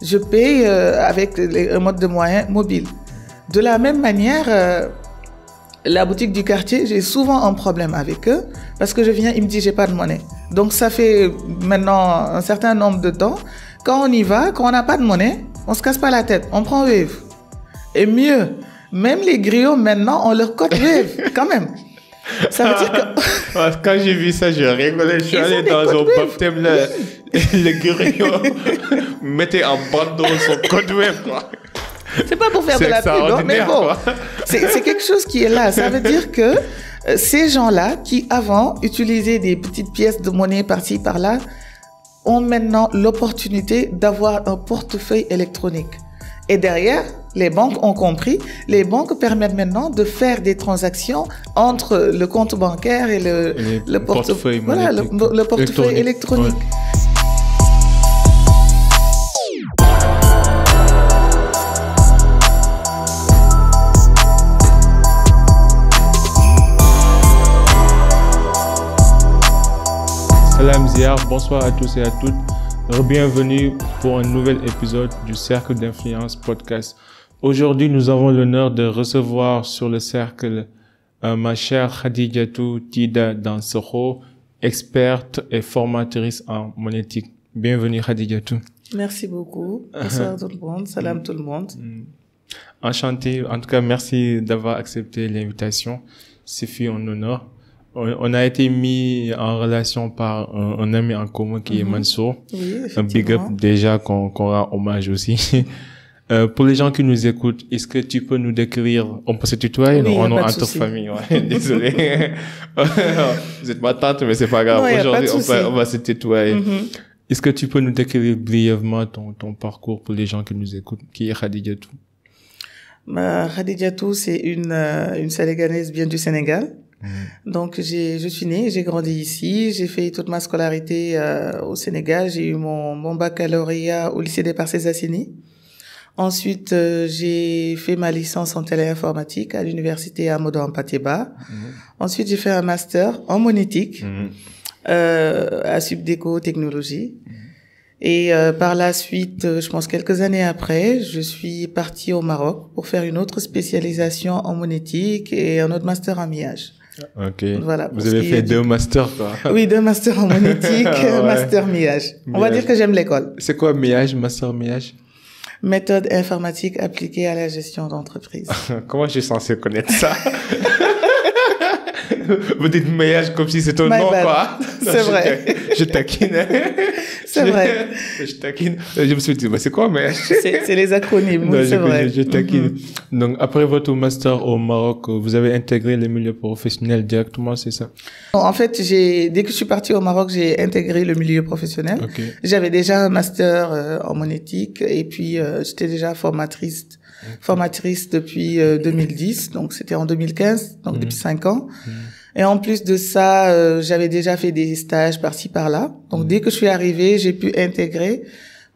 je paye avec un mode de moyen mobile. De la même manière, la boutique du quartier, j'ai souvent un problème avec eux parce que je viens, ils me disent j'ai pas de monnaie. Donc ça fait maintenant un certain nombre de temps. Quand on y va, quand on n'a pas de monnaie, on se casse pas la tête, on prend Wave. Et mieux, même les griots maintenant, on leur code Wave quand même. Ça veut dire que... Quand j'ai vu ça, je rigolais. Je suis allé dans un baptême, le griot mettait en bandeau son code Wave, quoi. C'est pas pour faire de la pub, mais bon, c'est quelque chose qui est là. Ça veut dire que ces gens-là qui avant utilisaient des petites pièces de monnaie par-ci, par-là, ont maintenant l'opportunité d'avoir un portefeuille électronique. Et derrière, les banques ont compris, les banques permettent maintenant de faire des transactions entre le compte bancaire et le portefeuille, voilà, le portefeuille électronique. Ouais. Salam Ziyar, bonsoir à tous et à toutes. Bienvenue pour un nouvel épisode du Cercle d'Influence Podcast. Aujourd'hui, nous avons l'honneur de recevoir sur le cercle ma chère Khadijatou Tida Dansokho, experte et formatrice en monétique. Bienvenue Khadijatou. Merci beaucoup. Bonsoir tout le monde. Salam tout le monde. Enchanté. En tout cas, merci d'avoir accepté l'invitation. C'est fait un honneur. On a été mis en relation par un ami en commun qui est Mansour. Oui, un big up déjà qu'on rend hommage aussi. Pour les gens qui nous écoutent, est-ce que tu peux nous décrire, on peut se tutoyer, oui, non, entre famille, ouais, désolé. Vous êtes ma tante, mais c'est pas grave. Non, aujourd'hui, on va se tutoyer. Est-ce que tu peux nous décrire brièvement ton parcours pour les gens qui nous écoutent, qui est Khadijatou? Khadijatou, c'est une Sénégalaise bien du Sénégal. Donc je suis née, j'ai grandi ici, j'ai fait toute ma scolarité au Sénégal, j'ai eu mon baccalauréat au lycée des Parcelles Assainies. Ensuite, j'ai fait ma licence en téléinformatique à l'université Amadou Hampâté-Bâ. Ensuite, j'ai fait un master en monétique à Subdeco Technologie. Et par la suite, je pense quelques années après, je suis partie au Maroc pour faire une autre spécialisation en monétique et un autre master en millage. Ok. Voilà, vous avez fait 2 masters, quoi. Oui, 2 masters en monétique, master millage. On va dire que j'aime l'école. C'est quoi millage, master millage? Méthode informatique appliquée à la gestion d'entreprise. Comment je suis censé connaître ça? Vous dites millage comme si c'était un nom, quoi. C'est vrai. Je taquine. C'est vrai. Je taquine. Je me suis dit, c'est quoi millage? C'est les acronymes, oui, c'est vrai. Je taquine. Donc, après votre master au Maroc, vous avez intégré le milieu professionnel directement, c'est ça? En fait, dès que je suis partie au Maroc, j'ai intégré le milieu professionnel. Okay. J'avais déjà un master en monétique et puis j'étais déjà formatrice depuis 2010, donc c'était en 2015, donc depuis 5 ans. Et en plus de ça, j'avais déjà fait des stages par-ci par-là. Donc dès que je suis arrivée, j'ai pu intégrer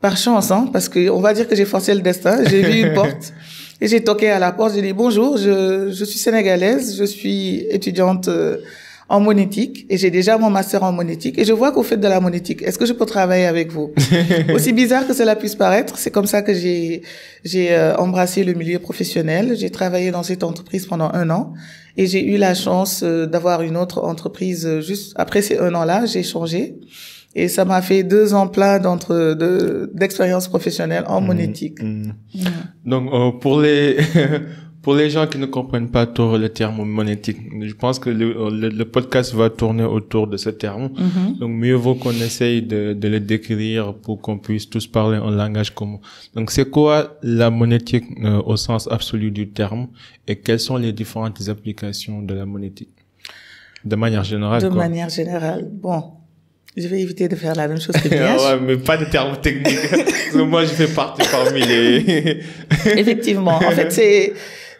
par chance, parce que on va dire que j'ai forcé le destin. J'ai vu une porte et j'ai toqué à la porte. J'ai dit bonjour, je suis sénégalaise, je suis étudiante en monétique et j'ai déjà mon master en monétique et je vois que vous faites de la monétique. Est-ce que je peux travailler avec vous? Aussi bizarre que cela puisse paraître, c'est comme ça que j'ai embrassé le milieu professionnel. J'ai travaillé dans cette entreprise pendant 1 an et j'ai eu la chance d'avoir une autre entreprise juste après ces 1 an-là. J'ai changé et ça m'a fait 2 ans plein d'expérience professionnelle en monétique. Donc pour les gens qui ne comprennent pas trop le terme monétique, je pense que le podcast va tourner autour de ce terme. Donc, mieux vaut qu'on essaye de le décrire pour qu'on puisse tous parler un langage commun. Donc, c'est quoi la monétique au sens absolu du terme et quelles sont les différentes applications de la monétique? De manière générale, De manière générale, bon. Je vais éviter de faire la même chose que millage. Ouais, mais pas de termes techniques. Parce que moi, je fais partie parmi les... Effectivement. En fait,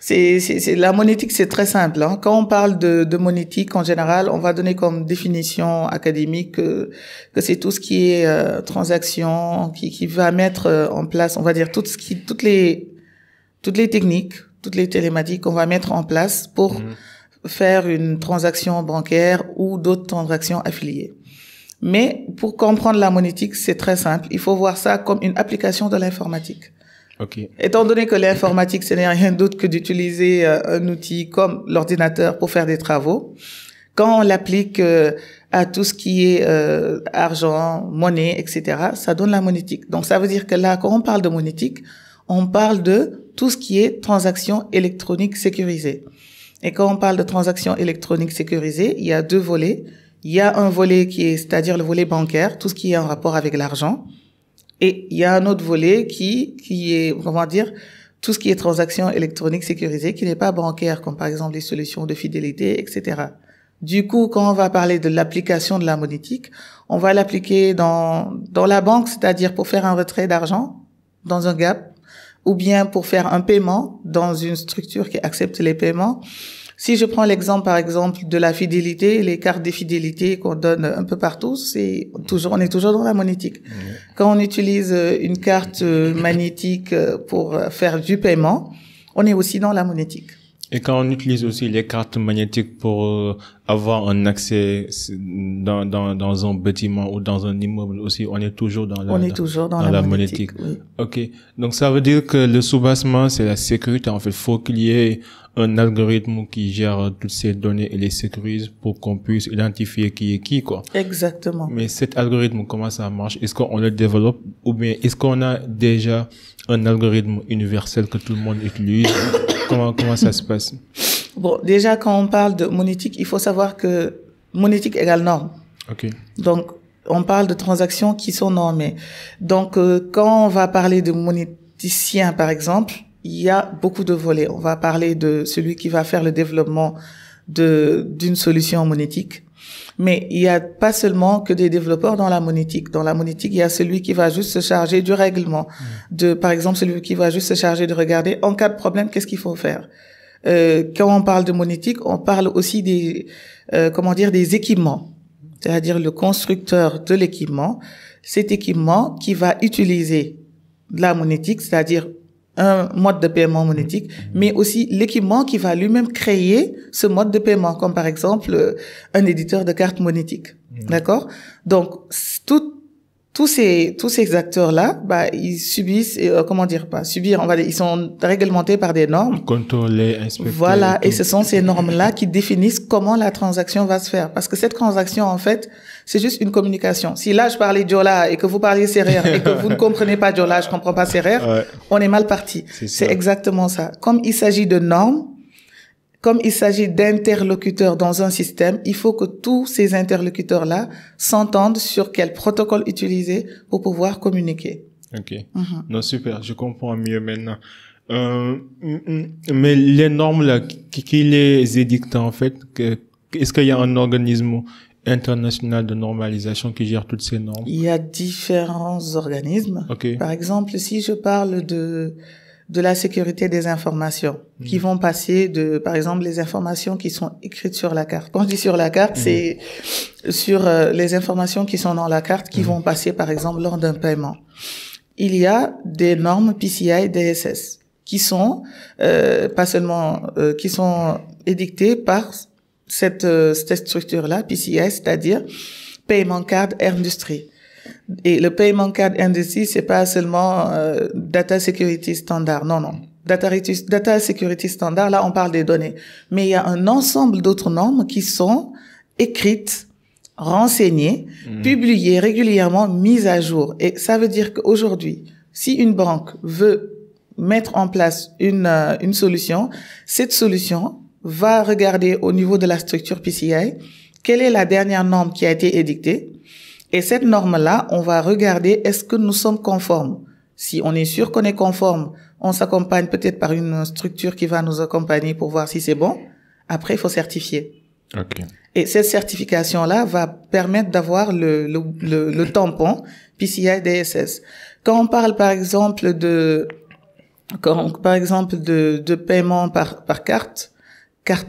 c'est la monétique, c'est très simple, Quand on parle de monétique, en général, on va donner comme définition académique que c'est tout ce qui est transaction, qui va mettre en place, on va dire toutes les techniques, toutes les télématiques qu'on va mettre en place pour faire une transaction bancaire ou d'autres transactions affiliées. Mais pour comprendre la monétique, c'est très simple. Il faut voir ça comme une application de l'informatique. Okay. Étant donné que l'informatique, ce n'est rien d'autre que d'utiliser un outil comme l'ordinateur pour faire des travaux, quand on l'applique à tout ce qui est argent, monnaie, etc., ça donne la monétique. Donc, ça veut dire que là, quand on parle de monétique, on parle de tout ce qui est transaction électronique sécurisée. Et quand on parle de transaction électronique sécurisée, il y a deux volets. Il y a un volet c'est-à-dire le volet bancaire, tout ce qui est en rapport avec l'argent. Et il y a un autre volet qui est, comment dire, tout ce qui est transaction électronique sécurisée, qui n'est pas bancaire, comme par exemple les solutions de fidélité, etc. Du coup, quand on va parler de l'application de la monétique, on va l'appliquer dans la banque, c'est-à-dire pour faire un retrait d'argent dans un gap, ou bien pour faire un paiement dans une structure qui accepte les paiements. Si je prends l'exemple, par exemple, de la fidélité, les cartes de fidélité qu'on donne un peu partout, on est toujours dans la monétique. Quand on utilise une carte magnétique pour faire du paiement, on est aussi dans la monétique. Et quand on utilise aussi les cartes magnétiques pour avoir un accès dans un bâtiment ou dans un immeuble aussi, on est toujours dans la monétique. Oui. Ok. Donc ça veut dire que le soubassement, c'est la sécurité. En fait, faut qu'il y ait un algorithme qui gère toutes ces données et les sécurise pour qu'on puisse identifier qui est qui, quoi. Exactement. Mais cet algorithme, comment ça marche? Est-ce qu'on le développe ou bien est-ce qu'on a déjà un algorithme universel que tout le monde utilise? Comment ça se passe? Bon, déjà, quand on parle de monétique, il faut savoir que monétique égale norme. Ok. Donc, on parle de transactions qui sont normées. Donc, quand on va parler de monéticien, par exemple, il y a beaucoup de volets. On va parler de celui qui va faire le développement d'une solution monétique. Mais il y a pas seulement que des développeurs dans la monétique. Dans la monétique, il y a celui qui va juste se charger du règlement. Par exemple, celui qui va juste se charger de regarder en cas de problème, qu'est-ce qu'il faut faire. Quand on parle de monétique, on parle aussi des équipements. C'est-à-dire le constructeur de l'équipement, cet équipement qui va utiliser de la monétique, c'est-à-dire un mode de paiement monétique, mais aussi l'équipement qui va lui-même créer ce mode de paiement, comme par exemple un éditeur de cartes monétiques. D'accord? Donc, tous ces acteurs-là, ils subissent, ils sont réglementés par des normes. Contrôlés, inspectés. Voilà. Et ce sont ces normes-là qui définissent comment la transaction va se faire. Parce que cette transaction, en fait, c'est juste une communication. Si là, je parlais Diola et que vous parliez Sérère et que vous ne comprenez pas Diola, je comprends pas Sérère, ouais, on est mal parti. C'est exactement ça. Comme il s'agit de normes, comme il s'agit d'interlocuteurs dans un système, il faut que tous ces interlocuteurs-là s'entendent sur quel protocole utiliser pour pouvoir communiquer. Ok. Non, super. Je comprends mieux maintenant. Mais les normes-là, qui les édicte en fait? Est-ce qu'il y a un organisme international de normalisation qui gère toutes ces normes? Il y a différents organismes. Okay. Par exemple, si je parle de la sécurité des informations qui vont passer par exemple, les informations qui sont écrites sur la carte. Quand je dis sur la carte, c'est sur les informations qui sont dans la carte qui vont passer, par exemple, lors d'un paiement. Il y a des normes PCI DSS qui sont qui sont édictées par cette structure-là, PCI, c'est-à-dire Payment Card Industry. Et le Payment Card Industry, c'est pas seulement Data Security Standard, non. Data Security Standard, là, on parle des données. Mais il y a un ensemble d'autres normes qui sont écrites, renseignées, publiées régulièrement, mises à jour. Et ça veut dire qu'aujourd'hui, si une banque veut mettre en place une solution, cette solution va regarder au niveau de la structure PCI quelle est la dernière norme qui a été édictée. Et cette norme-là, on va regarder est-ce que nous sommes conformes. Si on est sûr qu'on est conforme, on s'accompagne peut-être par une structure qui va nous accompagner pour voir si c'est bon. Après, il faut certifier. Okay. Et cette certification-là va permettre d'avoir le tampon PCI DSS. Quand on parle, par exemple, de paiement par carte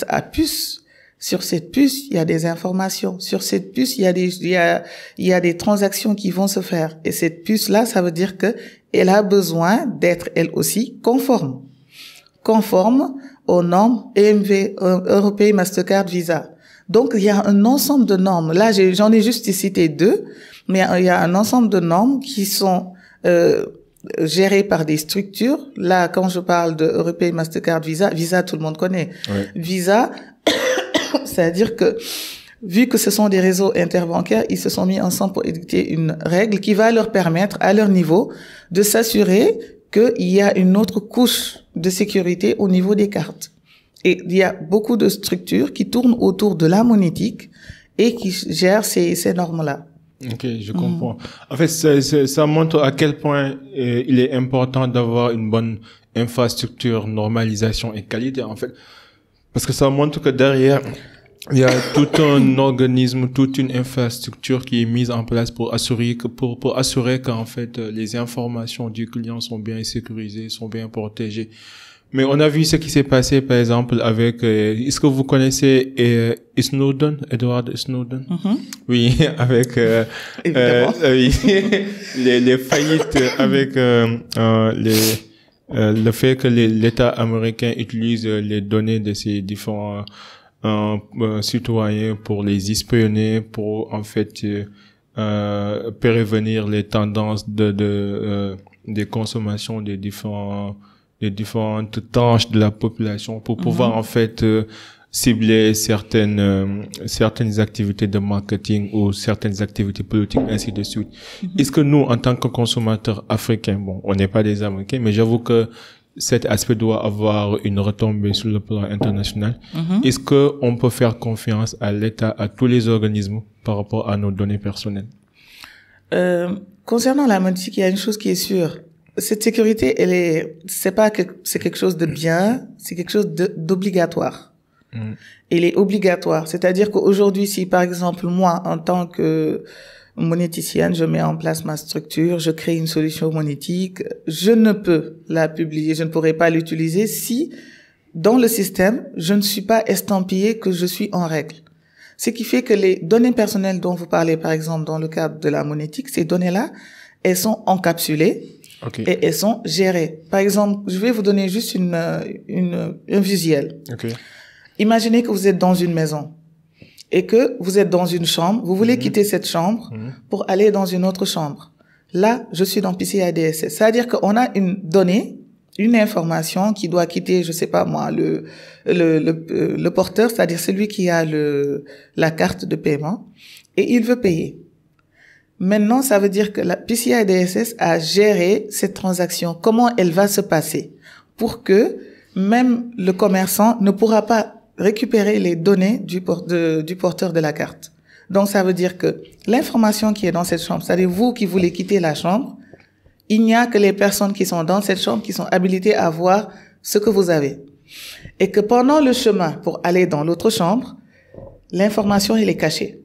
à puce, sur cette puce, il y a des informations. Sur cette puce, il y a des transactions qui vont se faire. Et cette puce-là, ça veut dire que elle a besoin d'être, elle aussi, conforme aux normes EMV, Europay Mastercard Visa. Donc, il y a un ensemble de normes. Là, j'en ai juste cité 2, mais il y a un ensemble de normes qui sont gérées par des structures. Là, quand je parle de Europay, Mastercard, Visa, tout le monde connaît. Ouais. Visa, c'est-à-dire que vu que ce sont des réseaux interbancaires, ils se sont mis ensemble pour édicter une règle qui va leur permettre, à leur niveau, de s'assurer qu'il y a une autre couche de sécurité au niveau des cartes. Et il y a beaucoup de structures qui tournent autour de la monétique et qui gèrent ces normes-là. Ok, je comprends. En fait, ça montre à quel point il est important d'avoir une bonne infrastructure, normalisation et qualité, en fait. Parce que ça montre que derrière, il y a tout un organisme, toute une infrastructure qui est mise en place pour assurer qu'en fait, les informations du client sont bien sécurisées, sont bien protégées. Mais on a vu ce qui s'est passé, par exemple, avec, est-ce que vous connaissez Snowden, Edward Snowden? Oui, avec oui, les faillites avec le fait que l'État américain utilise les données de ses différents citoyens pour les espionner, pour en fait prévenir les tendances des consommations des différentes tranches de la population pour pouvoir en fait cibler certaines activités de marketing ou certaines activités politiques, ainsi de suite. Est-ce que nous, en tant que consommateurs africains, bon, on n'est pas des Américains, mais j'avoue que cet aspect doit avoir une retombée sur le plan international. Est-ce que on peut faire confiance à l'État, à tous les organismes par rapport à nos données personnelles? Concernant la monétique, il y a une chose qui est sûre. Cette sécurité, c'est pas que c'est quelque chose de bien, c'est quelque chose d'obligatoire. Elle est obligatoire. C'est-à-dire qu'aujourd'hui, si par exemple, moi, en tant que monéticienne, je mets en place ma structure, je crée une solution monétique, je ne peux la publier, je ne pourrai pas l'utiliser si, dans le système, je ne suis pas estampillé que je suis en règle. Ce qui fait que les données personnelles dont vous parlez, par exemple, dans le cadre de la monétique, ces données-là, elles sont encapsulées. Okay. Et elles sont gérées. Par exemple, je vais vous donner juste un visuel. Okay. Imaginez que vous êtes dans une maison et que vous êtes dans une chambre. Vous voulez quitter cette chambre pour aller dans une autre chambre. Là, je suis dans PCI DSS. C'est-à-dire qu'on a une donnée, une information qui doit quitter, je sais pas moi, le porteur, c'est-à-dire celui qui a la carte de paiement, et il veut payer. Maintenant, ça veut dire que la PCI DSS a géré cette transaction, comment elle va se passer, pour que même le commerçant ne pourra pas récupérer les données du porteur de la carte. Donc, ça veut dire que l'information qui est dans cette chambre, c'est-à-dire vous qui voulez quitter la chambre, il n'y a que les personnes qui sont dans cette chambre qui sont habilitées à voir ce que vous avez. Et que pendant le chemin pour aller dans l'autre chambre, l'information, elle est cachée.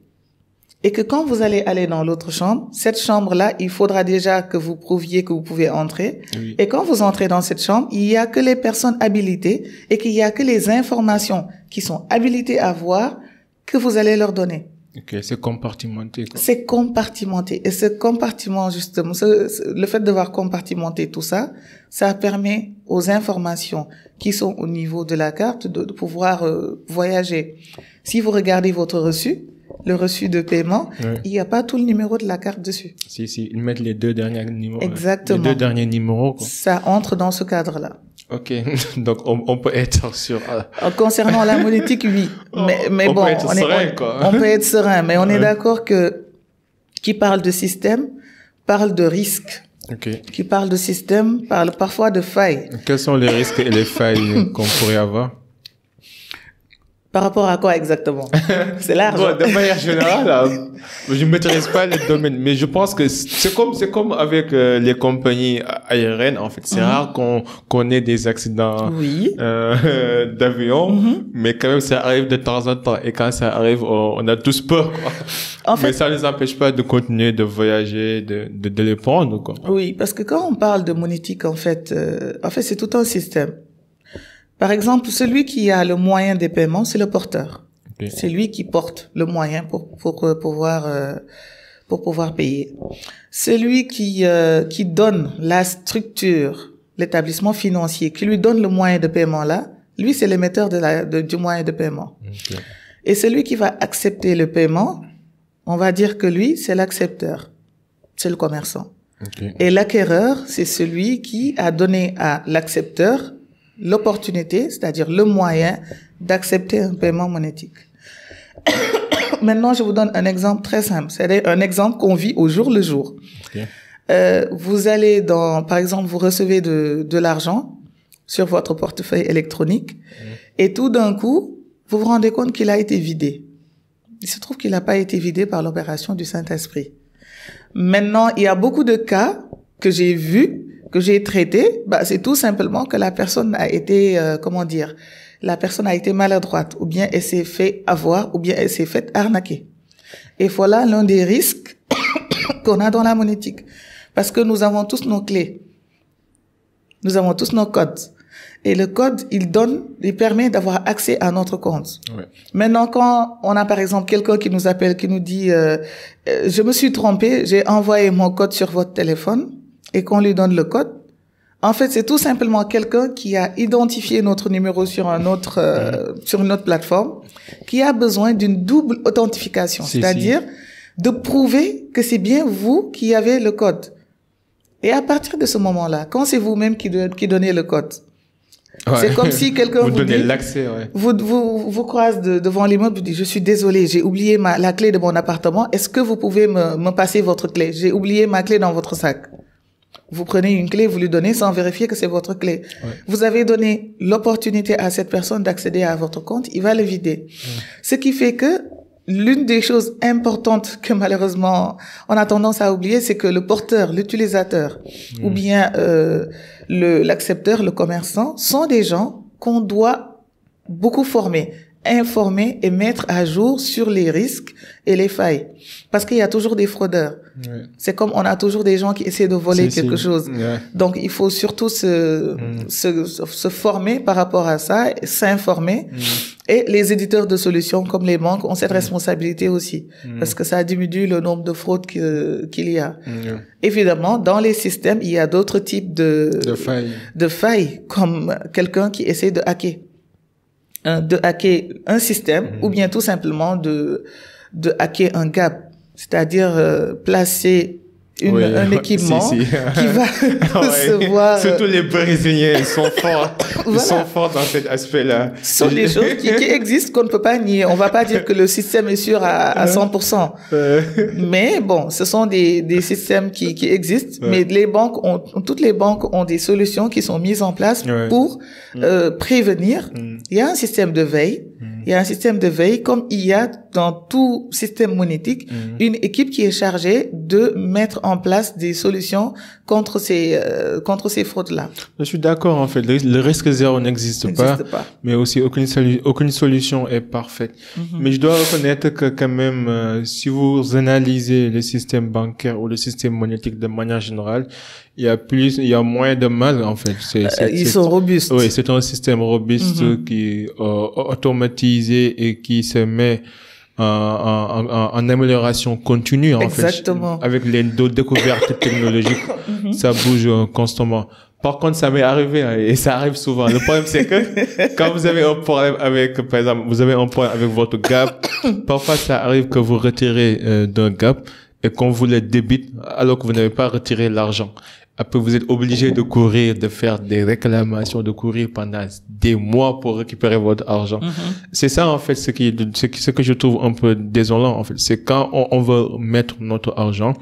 Et que quand vous allez aller dans l'autre chambre, cette chambre-là, il faudra déjà que vous prouviez que vous pouvez entrer. Oui. Et quand vous entrez dans cette chambre, il y a que les personnes habilitées et qu'il y a que les informations qui sont habilitées à voir que vous allez leur donner. Ok, c'est compartimenté, quoi. C'est compartimenté. Et ce compartiment, justement, le fait de voir compartimenter tout ça, ça permet aux informations qui sont au niveau de la carte de pouvoir voyager. Si vous regardez votre reçu, le reçu de paiement, il n'y a pas tout le numéro de la carte dessus. Si, ils mettent les deux derniers numéros. Exactement. Les deux derniers numéros, quoi. Ça entre dans ce cadre-là. Ok, donc on peut être sûr. Concernant la monétique, oui. Mais on bon, peut être serein, quoi. On peut être serein, mais on est d'accord que qui parle de système parle de risque. Okay. Qui parle de système parle parfois de failles. Quels sont les risques et les failles qu'on pourrait avoir? Par rapport à quoi exactement? C'est large. Bon, de manière générale, je ne maîtrise pas les domaines, mais je pense que c'est comme avec les compagnies aériennes, en fait. C'est rare qu'on ait des accidents d'avion, mais quand même, ça arrive de temps en temps. Et quand ça arrive, on a tous peur, quoi. En fait, mais ça ne nous empêche pas de continuer de voyager, de les prendre, quoi. Oui, parce que quand on parle de monétique, en fait, c'est tout un système. Par exemple, celui qui a le moyen des paiements, c'est le porteur. Okay. C'est lui qui porte le moyen pour pouvoir payer. Celui qui donne la structure, l'établissement financier, qui lui donne le moyen de paiement là, lui c'est l'émetteur du moyen de paiement. Okay. Et celui qui va accepter le paiement, on va dire que lui, c'est l'accepteur. C'est le commerçant. Okay. Et l'acquéreur, c'est celui qui a donné à l'accepteur l'opportunité, c'est-à-dire le moyen d'accepter un paiement monétique. Maintenant, je vous donne un exemple très simple. C'est un exemple qu'on vit au jour le jour. Okay. Vous allez par exemple, vous recevez de l'argent sur votre portefeuille électronique et tout d'un coup, vous vous rendez compte qu'il a été vidé. Il se trouve qu'il n'a pas été vidé par l'opération du Saint-Esprit. Maintenant, il y a beaucoup de cas que j'ai vus, que j'ai traités. C'est tout simplement que la personne a été, la personne a été maladroite, ou bien elle s'est fait avoir, ou bien elle s'est fait arnaquer. Et voilà l'un des risques qu'on a dans la monétique. Parce que nous avons tous nos clés. Nous avons tous nos codes. Et le code, il permet d'avoir accès à notre compte. Ouais. Maintenant, quand on a par exemple quelqu'un qui nous appelle, qui nous dit je me suis trompé, j'ai envoyé mon code sur votre téléphone, et qu'on lui donne le code, en fait, c'est tout simplement quelqu'un qui a identifié notre numéro sur une autre plateforme, qui a besoin d'une double authentification, c'est-à-dire de prouver que c'est bien vous qui avez le code. Et à partir de ce moment-là, quand c'est vous-même qui donnez le code, c'est comme si quelqu'un vous donnez dit, l'accès, ouais. vous croise devant l'immeuble, vous dites, je suis désolé, j'ai oublié la clé de mon appartement, est-ce que vous pouvez me passer votre clé? J'ai oublié ma clé dans votre sac. Vous prenez une clé, vous lui donnez sans vérifier que c'est votre clé. Ouais. Vous avez donné l'opportunité à cette personne d'accéder à votre compte, il va le vider. Ce qui fait que l'une des choses importantes que malheureusement on a tendance à oublier, c'est que le porteur, l'utilisateur, ou bien l'accepteur, le commerçant, sont des gens qu'on doit beaucoup former, informer et mettre à jour sur les risques et les failles. Parce qu'il y a toujours des fraudeurs. Ouais. C'est comme on a toujours des gens qui essaient de voler quelque chose. Ouais. Donc, il faut surtout se former par rapport à ça, s'informer. Et les éditeurs de solutions comme les banques ont cette responsabilité aussi. Parce que ça diminue le nombre de fraudes qu'il y a. Évidemment, dans les systèmes, il y a d'autres types de failles, comme quelqu'un qui essaie de hacker un système, ou bien tout simplement de hacker un gap, c'est-à-dire placer un équipement qui va recevoir... Surtout les Brésiliens, ils sont forts. Voilà. Ils sont forts dans cet aspect-là. Ce sont des choses qui existent, qu'on ne peut pas nier. On va pas dire que le système est sûr à 100%. Mais bon, ce sont des systèmes qui existent. Mais toutes les banques ont des solutions qui sont mises en place pour prévenir. Il y a un système de veille. Il y a un système de veille, comme il y a dans tout système monétique, une équipe qui est chargée de mettre en place des solutions contre ces fraudes-là. Je suis d'accord, en fait. Le risque zéro n'existe pas. Mais aussi aucune solution est parfaite. Mais je dois reconnaître que quand même, si vous analysez le système bancaire ou le système monétique de manière générale, il y a moins de mal, en fait. Ils sont robustes. Oui, c'est un système robuste qui est automatisé et qui se met en amélioration continue, en Exactement. fait. Avec les découvertes technologiques, ça bouge constamment. Par contre, ça m'est arrivé, et ça arrive souvent. Le problème, c'est que quand vous avez un problème par exemple, vous avez un problème avec votre gap, parfois ça arrive que vous retirez d'un gap et qu'on vous le débite alors que vous n'avez pas retiré l'argent. Après, vous êtes obligé de courir, de faire des réclamations, de courir pendant des mois pour récupérer votre argent. C'est ça, en fait, ce que je trouve un peu désolant, en fait. C'est quand on veut mettre notre argent,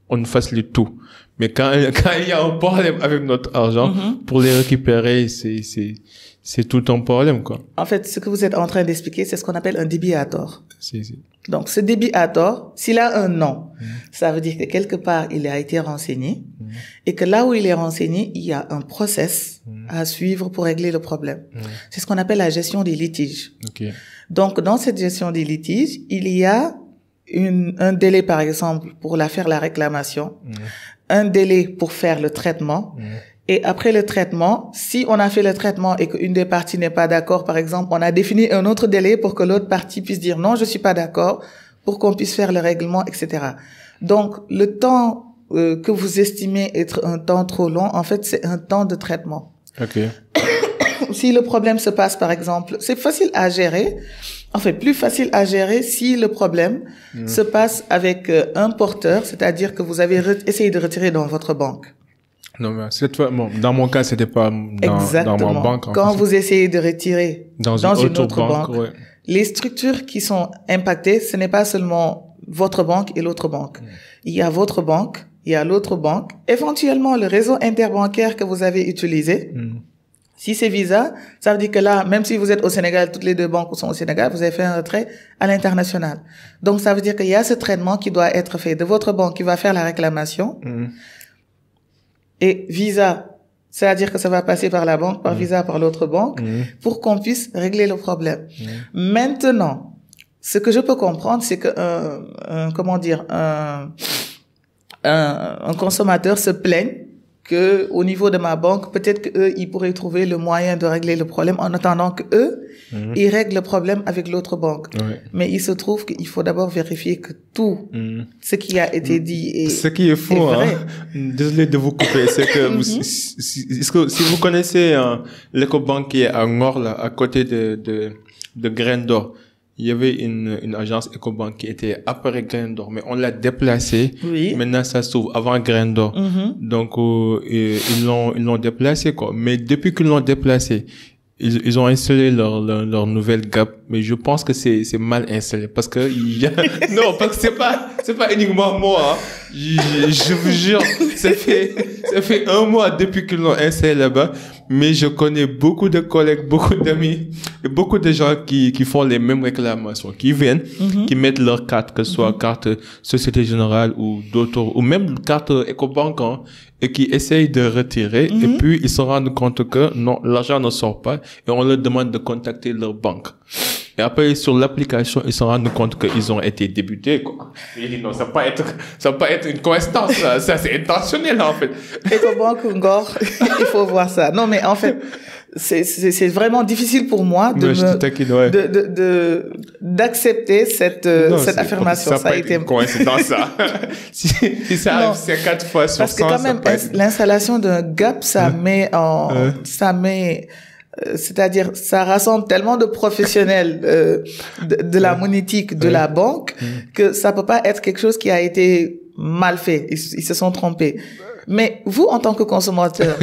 on facilite tout. Mais quand il y a un problème avec notre argent, pour les récupérer, c'est tout un problème, quoi. En fait, ce que vous êtes en train d'expliquer, c'est ce qu'on appelle un débit à tort. Donc, ce débit à tort, s'il a un nom, ça veut dire que quelque part, il a été renseigné et que là où il est renseigné, il y a un process à suivre pour régler le problème. C'est ce qu'on appelle la gestion des litiges. Donc, dans cette gestion des litiges, il y a un délai, par exemple, pour faire la réclamation, un délai pour faire le traitement. Et après le traitement, si on a fait le traitement et qu'une des parties n'est pas d'accord, par exemple, on a défini un autre délai pour que l'autre partie puisse dire non, je suis pas d'accord, pour qu'on puisse faire le règlement, etc. Donc, le temps que vous estimez être un temps trop long, en fait, c'est un temps de traitement. Si le problème se passe, par exemple, c'est facile à gérer. en fait, plus facile à gérer si le problème se passe avec un porteur, c'est-à-dire que vous avez essayé de retirer dans votre banque. Non, mais cette fois, bon, dans mon cas, c'était pas dans ma banque. Quand vous essayez de retirer dans une autre banque, ouais. Les structures qui sont impactées, ce n'est pas seulement votre banque et l'autre banque. Il y a votre banque, il y a l'autre banque, éventuellement le réseau interbancaire que vous avez utilisé. Si c'est Visa, ça veut dire que là, même si vous êtes au Sénégal, toutes les deux banques sont au Sénégal, vous avez fait un retrait à l'international. Donc, ça veut dire qu'il y a ce traitement qui doit être fait de votre banque qui va faire la réclamation. Et Visa, c'est-à-dire que ça va passer par la banque, par Visa, par l'autre banque, pour qu'on puisse régler le problème. Maintenant, ce que je peux comprendre, c'est que, un consommateur se plaigne que au niveau de ma banque, peut-être que eux, ils pourraient trouver le moyen de régler le problème en attendant que eux, ils règlent le problème avec l'autre banque. Mais il se trouve qu'il faut d'abord vérifier que tout ce qui a été dit est ce qui est faux, vrai. Désolé de vous couper, c'est que si vous connaissez l'Ecobank qui est à Ngor, là, à côté de Graines d'Or, il y avait une agence Ecobank qui était après Graines d'Or, mais on l'a déplacée. Oui. Maintenant, ça se trouve avant Graines d'Or. Donc, ils l'ont déplacé, quoi. Mais depuis qu'ils l'ont déplacé, ils ont installé leur nouvelle Gap, mais je pense que c'est mal installé parce que non, parce que c'est pas uniquement moi, hein. Je vous jure, ça fait un mois depuis qu'ils l'ont installé là-bas, mais je connais beaucoup de collègues, beaucoup d'amis et beaucoup de gens qui font les mêmes réclamations, qui viennent, qui mettent leur carte, que ce soit carte Société Générale ou d'autres, ou même carte Ecobank, hein, et qui essayent de retirer, et puis ils se rendent compte que non, l'argent ne sort pas, et on leur demande de contacter leur banque. Et après, sur l'application, ils se rendent compte qu'ils ont été débutés, quoi. Ils disent non, ça va pas être une coïncidence, ça c'est intentionnel, en fait. Ecobank Ngor, il faut voir ça. Non, mais en fait, c'est vraiment difficile pour moi d'accepter cette affirmation. Ça a été une coïncidence, ça. si ça arrive, c'est 4 fois sur 100. Parce que quand même, l'installation d'un Gap, c'est-à-dire, ça rassemble tellement de professionnels de la monétique, de la banque, que ça peut pas être quelque chose qui a été mal fait. Ils se sont trompés. Mais vous, en tant que consommateur,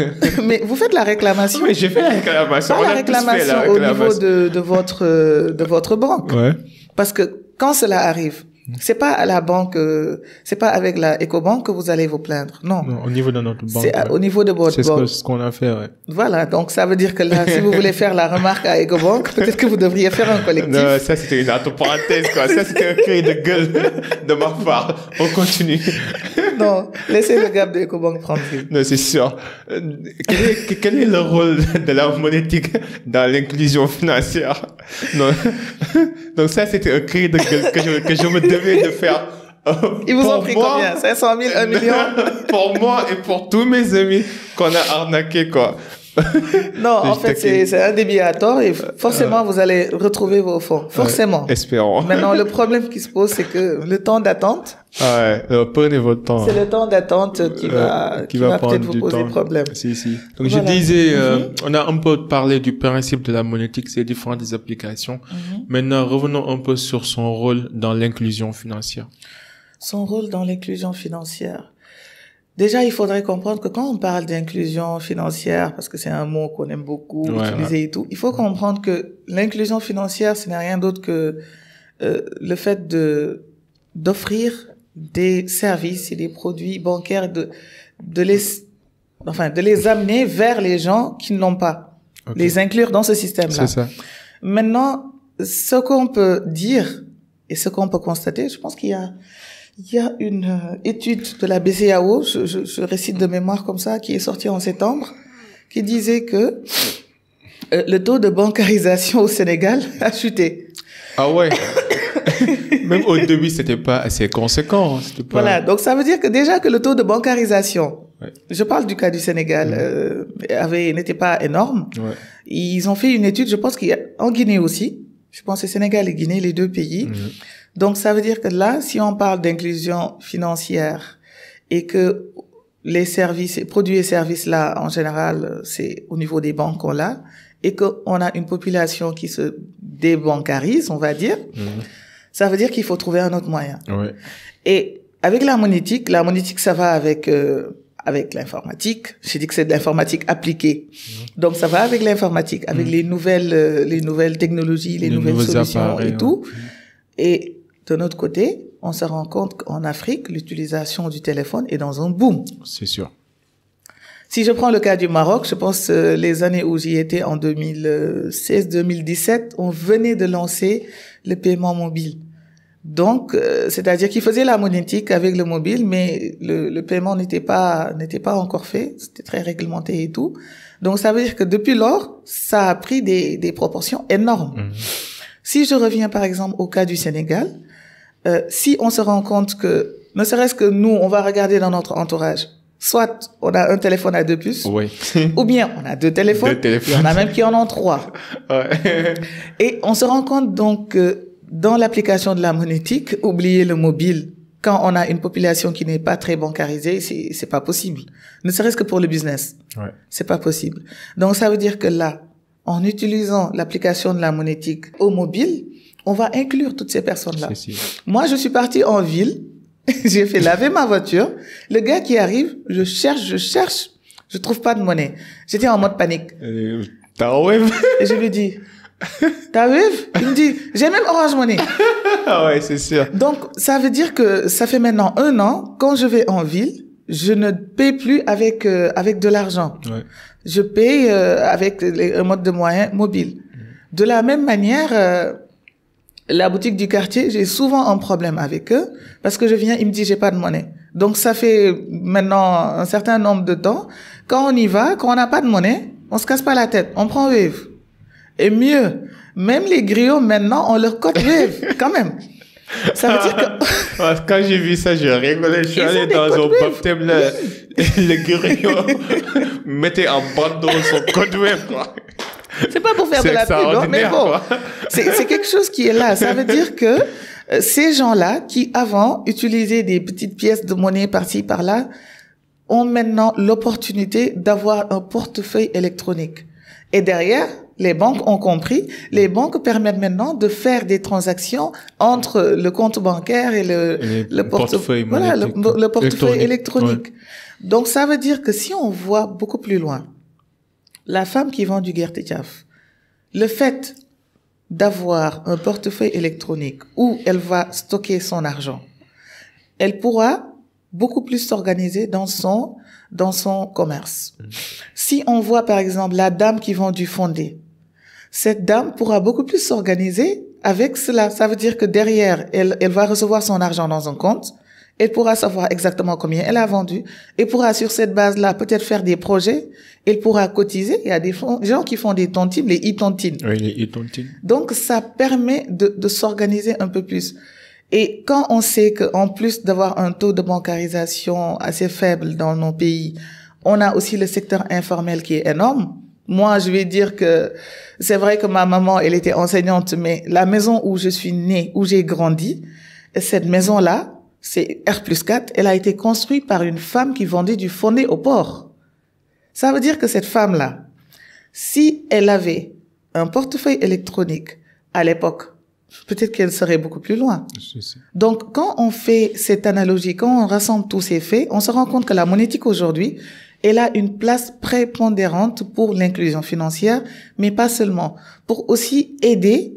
mais vous faites la réclamation. Oui, j'ai fait la réclamation. Pas la réclamation au niveau de votre banque. Ouais. Parce que quand cela arrive, c'est pas à la banque, c'est pas avec la Ecobank que vous allez vous plaindre. Non. Non, au niveau de notre banque. C'est au niveau de votre banque. C'est ce qu'on a fait, ouais. Voilà. Donc, ça veut dire que là, si vous voulez faire la remarque à Ecobank, peut-être que vous devriez faire un collectif. Non, ça, c'était une entre parenthèses, quoi. Ça, c'était un cri de gueule de ma part. On continue. Non, laissez le Gap de Ecobank prendre. Non, c'est sûr. Quel est le rôle de la monétique dans l'inclusion financière? Non. Donc ça, c'était un cri de gueule que je me devais de faire. Ils vous ont pris combien? 500 000, 1 million? Pour moi et pour tous mes amis qu'on a arnaqués, quoi. Non, en fait, c'est un débit à tort et forcément, vous allez retrouver vos fonds. Forcément. Espérons. Maintenant, le problème qui se pose, c'est que le temps d'attente. Prenez votre temps. C'est le temps d'attente qui va peut-être vous poser problème. Si. Donc, voilà. Je disais, on a un peu parlé du principe de la monétique, c'est différentes applications. Maintenant, revenons un peu sur son rôle dans l'inclusion financière. Son rôle dans l'inclusion financière. Déjà, il faudrait comprendre que quand on parle d'inclusion financière, parce que c'est un mot qu'on aime beaucoup utiliser et tout, il faut comprendre que l'inclusion financière, ce n'est rien d'autre que le fait d'offrir des services et des produits bancaires, de les amener vers les gens qui ne l'ont pas, les inclure dans ce système-là. C'est ça. Maintenant, ce qu'on peut dire et ce qu'on peut constater, je pense qu'il y a une étude de la BCEAO, je récite de mémoire comme ça, qui est sortie en septembre, qui disait que le taux de bancarisation au Sénégal a chuté. Ah ouais. Même au début, c'était pas assez conséquent. Voilà, donc ça veut dire que déjà que le taux de bancarisation, je parle du cas du Sénégal, n'était pas énorme. Ouais. Ils ont fait une étude, je pense qu'il y a en Guinée aussi. Je pense que c'est Sénégal et Guinée, les deux pays. Donc, ça veut dire que là, si on parle d'inclusion financière et que les services, produits et services là, en général, c'est au niveau des banques qu'on l'a, et qu'on a une population qui se débancarise, on va dire, ça veut dire qu'il faut trouver un autre moyen. Ouais. Et avec la monétique, ça va avec l'informatique. J'ai dit que c'est de l'informatique appliquée. Donc, ça va avec l'informatique, avec les nouvelles technologies, les nouvelles solutions et tout. Et de notre côté, on se rend compte qu'en Afrique, l'utilisation du téléphone est dans un boom. C'est sûr. Si je prends le cas du Maroc, je pense les années où j'y étais en 2016-2017, on venait de lancer le paiement mobile. Donc, c'est-à-dire qu'ils faisaient la monétique avec le mobile, mais le paiement n'était pas encore fait. C'était très réglementé et tout. Donc, ça veut dire que depuis lors, ça a pris des proportions énormes. Si je reviens par exemple au cas du Sénégal, si on se rend compte que, ne serait-ce que nous, on va regarder dans notre entourage, soit on a un téléphone à 2 puces, ou bien on a 2 téléphones, il y en a même qui en ont 3. Ouais. Et on se rend compte donc que dans l'application de la monétique, oublier le mobile, quand on a une population qui n'est pas très bancarisée, c'est pas possible. Ne serait-ce que pour le business. Ouais. C'est pas possible. Donc ça veut dire que là, en utilisant l'application de la monétique au mobile, on va inclure toutes ces personnes-là. Moi, je suis partie en ville, j'ai fait laver ma voiture. Le gars qui arrive, je cherche, je trouve pas de monnaie. J'étais en mode panique. T'as Wave? Et je lui dis, t'as Wave? Il me dit, j'ai même Orange Money. Ah ouais, c'est sûr. Donc, ça veut dire que ça fait maintenant 1 an, quand je vais en ville, je ne paie plus avec de l'argent. Ouais. Je paye avec un mode de moyen mobile. De la même manière, la boutique du quartier, j'ai souvent un problème avec eux parce que je viens, ils me disent j'ai pas de monnaie. Donc ça fait maintenant un certain nombre de temps. Quand on y va, quand on n'a pas de monnaie, on se casse pas la tête, on prend Wave. Et mieux, même les griots maintenant ont leur code Wave quand même. Ça veut dire que quand j'ai vu ça, j'ai rigolé. Je suis allé dans un baptême, le griot mettait en bandeau son code Wave, quoi. C'est pas pour faire de la pub, mais bon, c'est quelque chose qui est là. Ça veut dire que ces gens-là qui avant utilisaient des petites pièces de monnaie par-ci par-là ont maintenant l'opportunité d'avoir un portefeuille électronique. Et derrière, les banques ont compris. Les banques permettent maintenant de faire des transactions entre le compte bancaire et le portefeuille. Voilà, le portefeuille électronique. Ouais. Donc ça veut dire que si on voit beaucoup plus loin, la femme qui vend du gerte caaf, le fait d'avoir un portefeuille électronique où elle va stocker son argent, elle pourra beaucoup plus s'organiser dans son commerce. Si on voit par exemple la dame qui vend du fondé, cette dame pourra beaucoup plus s'organiser avec cela. Ça veut dire que derrière, elle va recevoir son argent dans un compte. Elle pourra savoir exactement combien elle a vendu et pourra sur cette base-là peut-être faire des projets. Elle pourra cotiser. Il y a des gens qui font des tontines, les e-tontines. Oui, les e-tontines. Donc, ça permet de s'organiser un peu plus. Et quand on sait qu'en plus d'avoir un taux de bancarisation assez faible dans nos pays, on a aussi le secteur informel qui est énorme. Moi, je vais dire que c'est vrai que ma maman, elle était enseignante, mais la maison où je suis née, où j'ai grandi, cette maison-là, c'est R+4, elle a été construite par une femme qui vendait du fondé au port. Ça veut dire que cette femme-là, si elle avait un portefeuille électronique à l'époque, peut-être qu'elle serait beaucoup plus loin. Donc, quand on fait cette analogie, quand on rassemble tous ces faits, on se rend compte que la monétique aujourd'hui, elle a une place prépondérante pour l'inclusion financière, mais pas seulement, pour aussi aider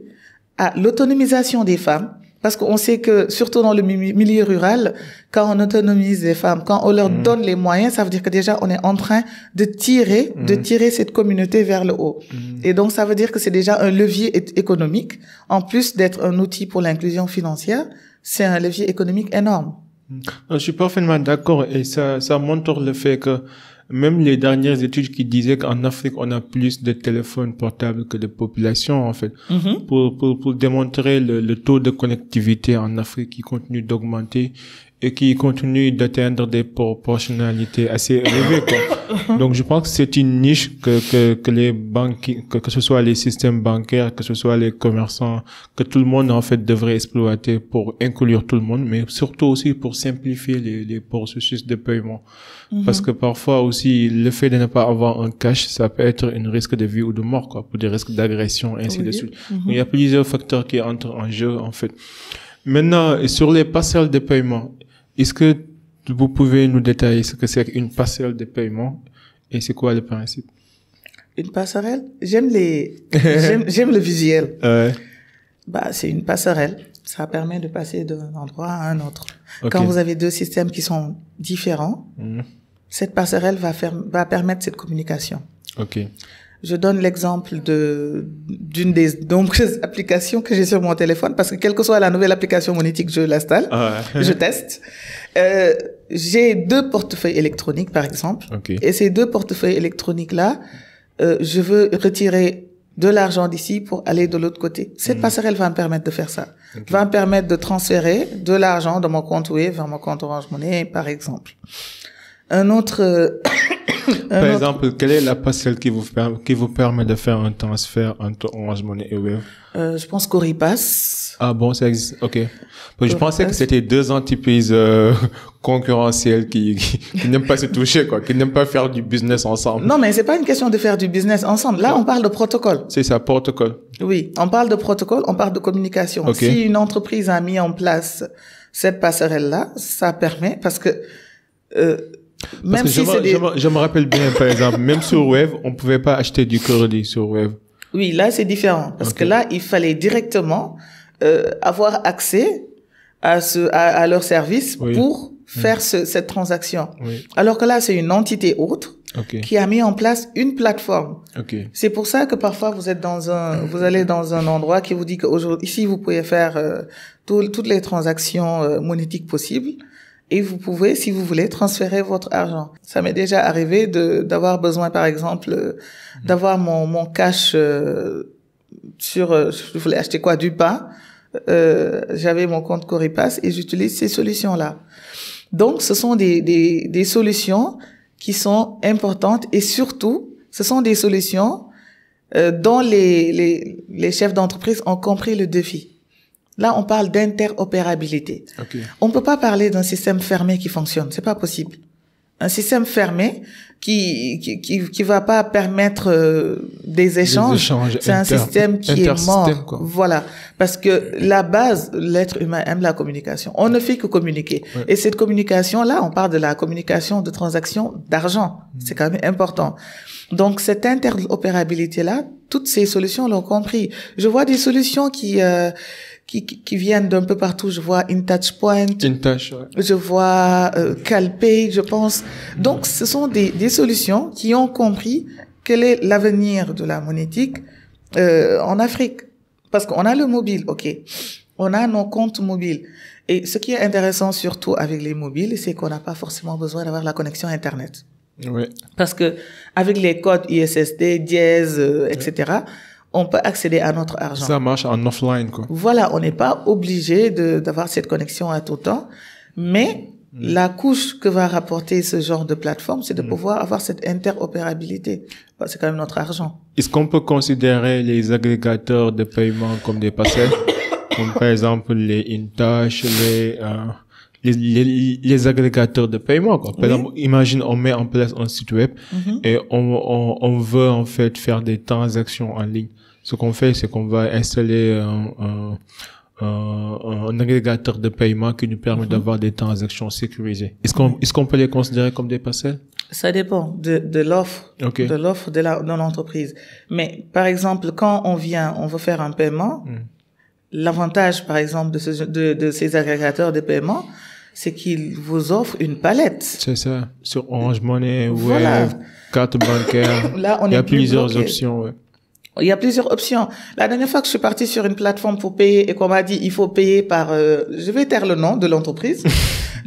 à l'autonomisation des femmes. Parce qu'on sait que, surtout dans le milieu rural, quand on autonomise les femmes, quand on leur donne les moyens, ça veut dire que déjà, on est en train de tirer cette communauté vers le haut. Et donc, ça veut dire que c'est déjà un levier économique. En plus d'être un outil pour l'inclusion financière, c'est un levier économique énorme. Je suis parfaitement d'accord. Et ça montre le fait que même les dernières études qui disaient qu'en Afrique, on a plus de téléphones portables que de population, en fait. Pour démontrer le taux de connectivité en Afrique qui continue d'augmenter. et qui continuent d'atteindre des proportionnalités assez élevées, quoi. Donc, je pense que c'est une niche que les banques, que ce soit les systèmes bancaires, que ce soit les commerçants, que tout le monde, en fait, devrait exploiter pour inclure tout le monde, mais surtout aussi pour simplifier les processus de paiement. Parce que parfois aussi, le fait de ne pas avoir un cash, ça peut être un risque de vie ou de mort, quoi, pour des risques d'agression, ainsi de suite. Il y a plusieurs facteurs qui entrent en jeu, en fait. Maintenant, sur les passerelles de paiement, est-ce que vous pouvez nous détailler ce que c'est une passerelle de paiement et c'est quoi le principe? Une passerelle? J'aime le visuel. C'est une passerelle. Ça permet de passer d'un endroit à un autre. Okay. Quand vous avez deux systèmes qui sont différents, cette passerelle va permettre cette communication. Okay. Je donne l'exemple d'une des nombreuses applications que j'ai sur mon téléphone, parce que quelle que soit la nouvelle application monétique, je l'installe, je teste. J'ai 2 portefeuilles électroniques, par exemple. Okay. Et ces 2 portefeuilles électroniques-là, je veux retirer de l'argent d'ici pour aller de l'autre côté. Cette passerelle va me permettre de faire ça. Okay. Va me permettre de transférer de l'argent de mon compte Wave vers mon compte Orange Money, par exemple. Un autre... Par exemple, quelle est la passerelle qui vous permet de faire un transfert entre Orange Money et Wave? Je pense qu'Oripass. Ah bon, ça existe. Ok. Je pensais que c'était 2 entreprises concurrentielles qui n'aiment pas se toucher, quoi, qui n'aiment pas faire du business ensemble. Non, mais c'est pas une question de faire du business ensemble. Là, on parle de protocole. C'est ça, protocole. Oui, on parle de protocole, on parle de communication. Okay. Si une entreprise a mis en place cette passerelle-là, ça permet parce que même si je me rappelle bien, par exemple, même sur Wave, on pouvait pas acheter du crédit sur Wave. Oui, là, c'est différent. Parce que là, il fallait directement avoir accès à leur service pour faire cette transaction. Oui. Alors que là, c'est une entité autre qui a mis en place une plateforme. C'est pour ça que parfois, vous allez dans un endroit qui vous dit qu'aujourd'hui, ici, vous pouvez faire toutes les transactions monétiques possibles. Et vous pouvez, si vous voulez, transférer votre argent. Ça m'est déjà arrivé d'avoir besoin, par exemple, d'avoir mon cash je voulais acheter quoi? Du pain. J'avais mon compte Coripass et j'utilise ces solutions-là. Donc, ce sont des solutions qui sont importantes et surtout, ce sont des solutions dont les chefs d'entreprise ont compris le défi. Là, on parle d'interopérabilité. On peut pas parler d'un système fermé qui fonctionne. C'est pas possible. Un système fermé qui va pas permettre des échanges. C'est un système qui est mort. Quoi. Voilà. Parce que la base, l'être humain aime la communication. On ne fait que communiquer. Ouais. Et cette communication-là, on parle de la communication de transactions d'argent. C'est quand même important. Donc, cette interopérabilité-là, toutes ces solutions l'ont compris. Je vois des solutions qui viennent d'un peu partout. Je vois InTouchPoint. Je vois Calpay, je pense. Donc, ce sont des solutions qui ont compris quel est l'avenir de la monétique en Afrique. Parce qu'on a le mobile, on a nos comptes mobiles. Et ce qui est intéressant surtout avec les mobiles, c'est qu'on n'a pas forcément besoin d'avoir la connexion Internet. Oui. Parce que avec les codes ISSD, dièse, etc., on peut accéder à notre argent. Ça marche en offline, quoi. Voilà, on n'est pas obligé d'avoir cette connexion à tout temps, mais la couche que va rapporter ce genre de plateforme, c'est de pouvoir avoir cette interopérabilité. C'est quand même notre argent. Est-ce qu'on peut considérer les agrégateurs de paiement comme des passerelles, comme par exemple les InTouch, les agrégateurs de paiement, quoi. Par exemple, imagine, on met en place un site web et on veut en fait faire des transactions en ligne. Ce qu'on fait, c'est qu'on va installer un agrégateur de paiement qui nous permet d'avoir des transactions sécurisées. Est-ce qu'on peut les considérer comme des passerelles? Ça dépend de l'offre, de l'offre de l'entreprise. Mais par exemple, quand on veut faire un paiement, l'avantage, par exemple, de ces agrégateurs de paiement, c'est qu'ils vous offrent une palette. C'est ça. Sur Orange Money, Wave, carte bancaire. Là, il y a plusieurs options, Il y a plusieurs options. La dernière fois que je suis partie sur une plateforme pour payer et qu'on m'a dit il faut payer par, je vais taire le nom de l'entreprise,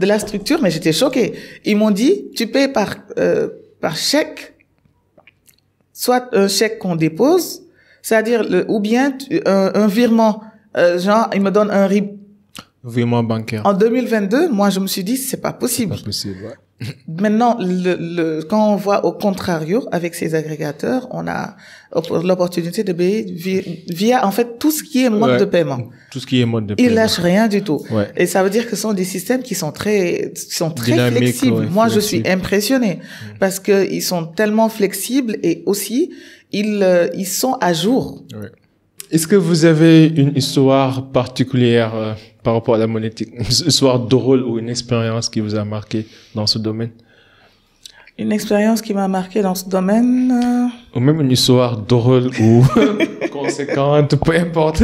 de la structure, mais j'étais choquée. Ils m'ont dit tu payes par chèque, soit un chèque qu'on dépose, c'est-à-dire ou bien un virement, genre ils me donnent un RIB. virement bancaire. En 2022, moi, je me suis dit, c'est pas possible. C'est pas possible, ouais. Maintenant, quand on voit au contrario avec ces agrégateurs, on a l'opportunité de payer via en fait tout ce qui est mode de paiement. Tout ce qui est mode de paiement. Ils lâchent rien du tout. Ouais. Et ça veut dire que ce sont des systèmes qui sont très dynamiques, flexibles. ouais, Moi, flexible. je suis impressionnée parce que ils sont tellement flexibles et aussi ils sont à jour. Ouais. Est-ce que vous avez une histoire particulière par rapport à la monétique, une histoire drôle ou une expérience qui vous a marqué dans ce domaine? Une expérience qui m'a marqué dans ce domaine. Ou même une histoire drôle ou conséquente, peu importe.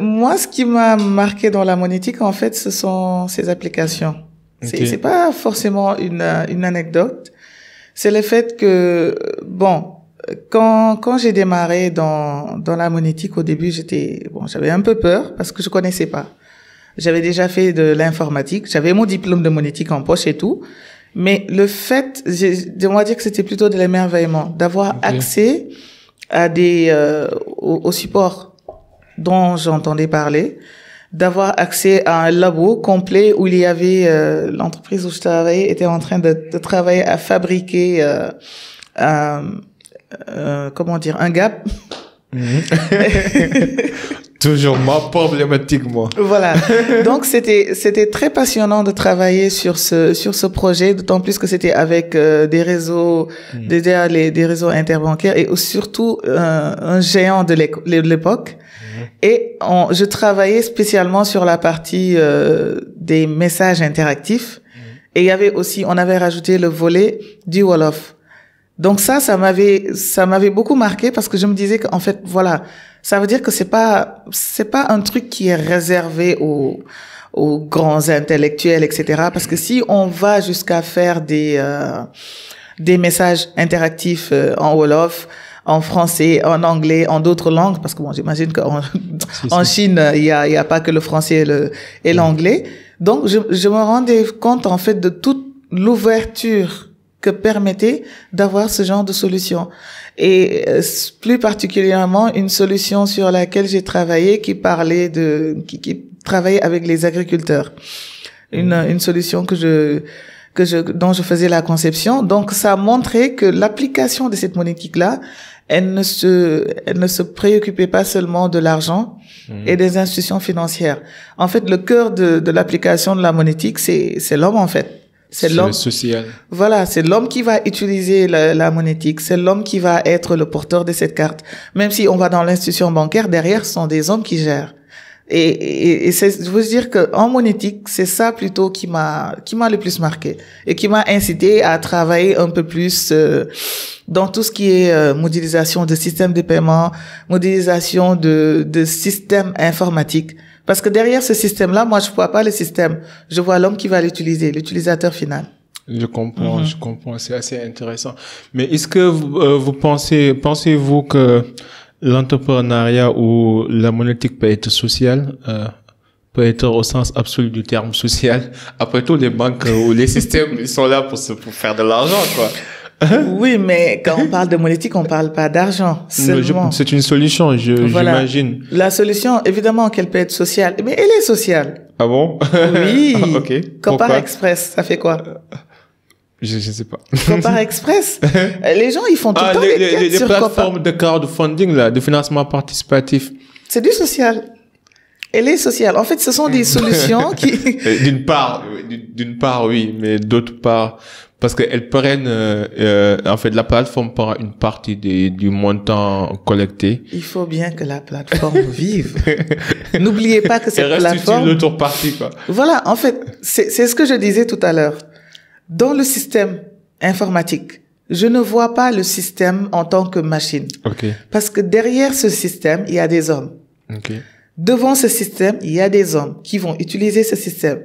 Moi, ce qui m'a marqué dans la monétique, en fait, ce sont ces applications. Okay. C'est pas forcément une anecdote. C'est le fait que, bon, quand j'ai démarré dans la monétique, au début, j'avais un peu peur parce que je connaissais pas. J'avais déjà fait de l'informatique, j'avais mon diplôme de monétique en poche et tout. Mais le fait, on va dire que c'était plutôt de l'émerveillement, d'avoir accès à au support dont j'entendais parler, d'avoir accès à un labo complet où il y avait, l'entreprise où je travaillais était en train de travailler à fabriquer, comment dire, un gap. Toujours ma problématique, moi. Voilà. Donc c'était très passionnant de travailler sur ce projet, d'autant plus que c'était avec des réseaux, des réseaux interbancaires et surtout un géant de l'époque. Et je travaillais spécialement sur la partie des messages interactifs. Et il y avait aussi, on avait rajouté le volet du Wolof. Donc ça m'avait beaucoup marqué parce que je me disais qu'en fait, voilà, ça veut dire que c'est pas un truc qui est réservé aux grands intellectuels, etc. Parce que si on va jusqu'à faire des messages interactifs en Wolof, en français, en anglais, en d'autres langues, parce que bon, j'imagine qu'en Chine, il y a pas que le français et l'anglais. Donc, je me rendais compte, en fait, de toute l'ouverture que permettait d'avoir ce genre de solution. Et plus particulièrement, une solution sur laquelle j'ai travaillé qui travaillait avec les agriculteurs. Une solution dont je faisais la conception. Donc, ça a montré que l'application de cette monétique-là, elle ne se préoccupait pas seulement de l'argent et des institutions financières. En fait, le cœur de l'application de la monétique, c'est l'homme, en fait. C'est l'homme social. Voilà, c'est l'homme qui va utiliser la monétique, c'est l'homme qui va être le porteur de cette carte. Même si on va dans l'institution bancaire, derrière, ce sont des hommes qui gèrent. Et je veux dire que en monétique, c'est ça plutôt qui m'a le plus marqué et qui m'a incité à travailler un peu plus dans tout ce qui est modélisation de systèmes de paiement, modélisation de systèmes informatiques. Parce que derrière ce système-là, moi, je vois pas le système. Je vois l'homme qui va l'utiliser, l'utilisateur final. Je comprends, je comprends. C'est assez intéressant. Mais est-ce que vous pensez-vous que l'entrepreneuriat ou la monétique peut être sociale, peut être au sens absolu du terme social? Après tout, les banques ou les systèmes, ils sont là pour faire de l'argent, quoi. Oui, mais quand on parle de monétique, on parle pas d'argent seulement. C'est une solution, j'imagine. La solution, évidemment qu'elle peut être sociale, mais elle est sociale. Ah bon? Oui. Ok. Compare Express, ça fait quoi? Je sais pas. Compare Express. Les gens, ils font tout le temps les plateformes de crowdfunding, là, de financement participatif. C'est du social. Elle est sociale. En fait, ce sont des solutions qui... D'une part, oui, mais d'autre part, parce qu'elles prennent, en fait, la plateforme prend une partie du montant collecté. Il faut bien que la plateforme vive. N'oubliez pas que cette plateforme... l'autre partie, quoi. Voilà, en fait, c'est ce que je disais tout à l'heure. Dans le système informatique, je ne vois pas le système en tant que machine. Okay. Parce que derrière ce système, il y a des hommes. Okay. Devant ce système, il y a des hommes qui vont utiliser ce système.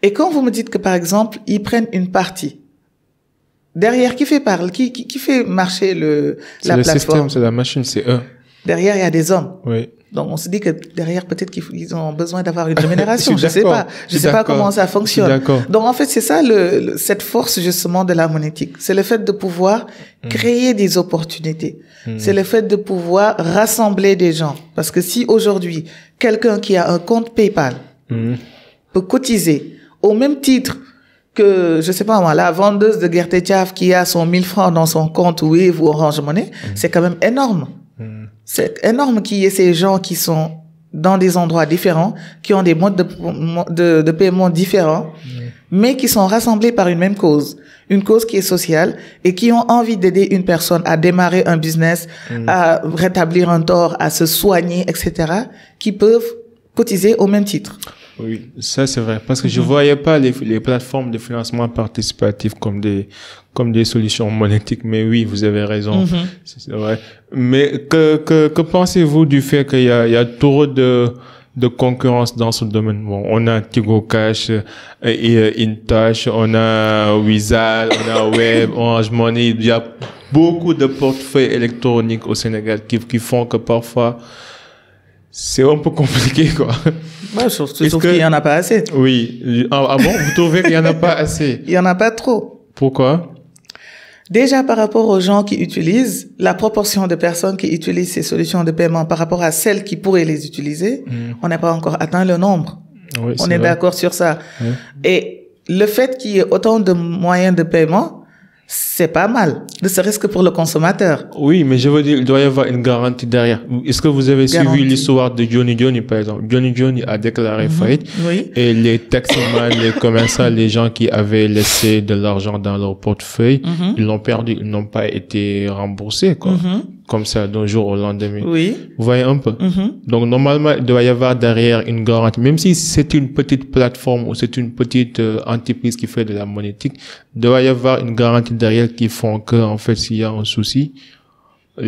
Et quand vous me dites que, par exemple, ils prennent une partie, derrière, qui fait marcher la plateforme? C'est le système, c'est la machine, c'est eux. Derrière, il y a des hommes. Oui. Donc, on se dit que derrière, peut-être qu'ils ont besoin d'avoir une rémunération. Je sais pas. Je sais pas comment ça fonctionne. Donc, en fait, c'est ça cette force, justement, de la monétique. C'est le fait de pouvoir créer des opportunités. C'est le fait de pouvoir rassembler des gens. Parce que si aujourd'hui, quelqu'un qui a un compte PayPal peut cotiser au même titre que, je sais pas moi, la vendeuse de Gerte Tiaf qui a son 1000 francs dans son compte Wave ou Orange Money, c'est quand même énorme. C'est énorme qu'il y ait ces gens qui sont dans des endroits différents, qui ont des modes de paiement différents, mais qui sont rassemblés par une même cause. Une cause qui est sociale et qui ont envie d'aider une personne à démarrer un business, à rétablir un tort, à se soigner, etc., qui peuvent cotiser au même titre. Oui, ça c'est vrai. Parce que je voyais pas les plateformes de financement participatif comme des solutions monétiques. Mais oui, vous avez raison. C'est vrai. Mais que pensez-vous du fait qu'il y a trop de concurrence dans ce domaine? Bon, on a Tigo Cash, et InTouch, on a Wizall, on a Web, Orange Money. Il y a beaucoup de portefeuilles électroniques au Sénégal qui font que parfois c'est un peu compliqué, quoi. Ouais, sauf qu'il y en a pas assez. Oui. Ah bon? Vous trouvez qu'il y en a pas assez? Il y en a pas trop. Pourquoi? Déjà, par rapport aux gens qui utilisent, la proportion de personnes qui utilisent ces solutions de paiement par rapport à celles qui pourraient les utiliser, on n'a pas encore atteint le nombre. Oui, on est d'accord sur ça. Oui. Et le fait qu'il y ait autant de moyens de paiement, c'est pas mal, ne serait-ce que pour le consommateur. Oui, mais je veux dire, il doit y avoir une garantie derrière. Est-ce que vous avez suivi l'histoire de Johnny Johnny, par exemple? Johnny Johnny a déclaré faillite. Oui. Et les taximans, les commerçants, les gens qui avaient laissé de l'argent dans leur portefeuille, ils l'ont perdu, ils n'ont pas été remboursés, quoi. Comme ça, d'un jour au lendemain. Oui. Vous voyez un peu? Donc, normalement, il doit y avoir derrière une garantie. Même si c'est une petite plateforme ou c'est une petite entreprise qui fait de la monétique, il doit y avoir une garantie derrière qui font que, en fait, s'il y a un souci,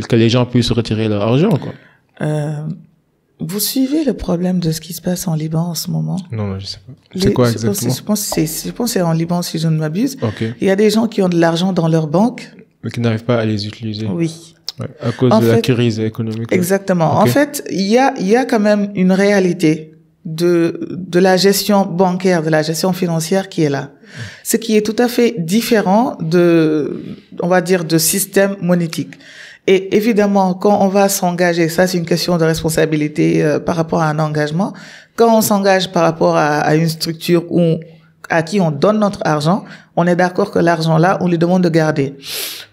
que les gens puissent retirer leur argent, quoi. Vous suivez le problème de ce qui se passe en Liban en ce moment? Non, je sais pas. C'est quoi exactement? Je pense que c'est en Liban, si je ne m'abuse. Okay. Il y a des gens qui ont de l'argent dans leur banque. Mais qui n'arrivent pas à les utiliser. Oui. Ouais, à cause de la crise économique. Exactement. Okay. En fait, il y a quand même une réalité de la gestion bancaire, de la gestion financière qui est là. Ce qui est tout à fait différent on va dire, de système monétique. Et évidemment, quand on va s'engager, ça c'est une question de responsabilité par rapport à un engagement. Quand on s'engage par rapport à une structure à qui on donne notre argent, on est d'accord que l'argent là, on lui demande de garder.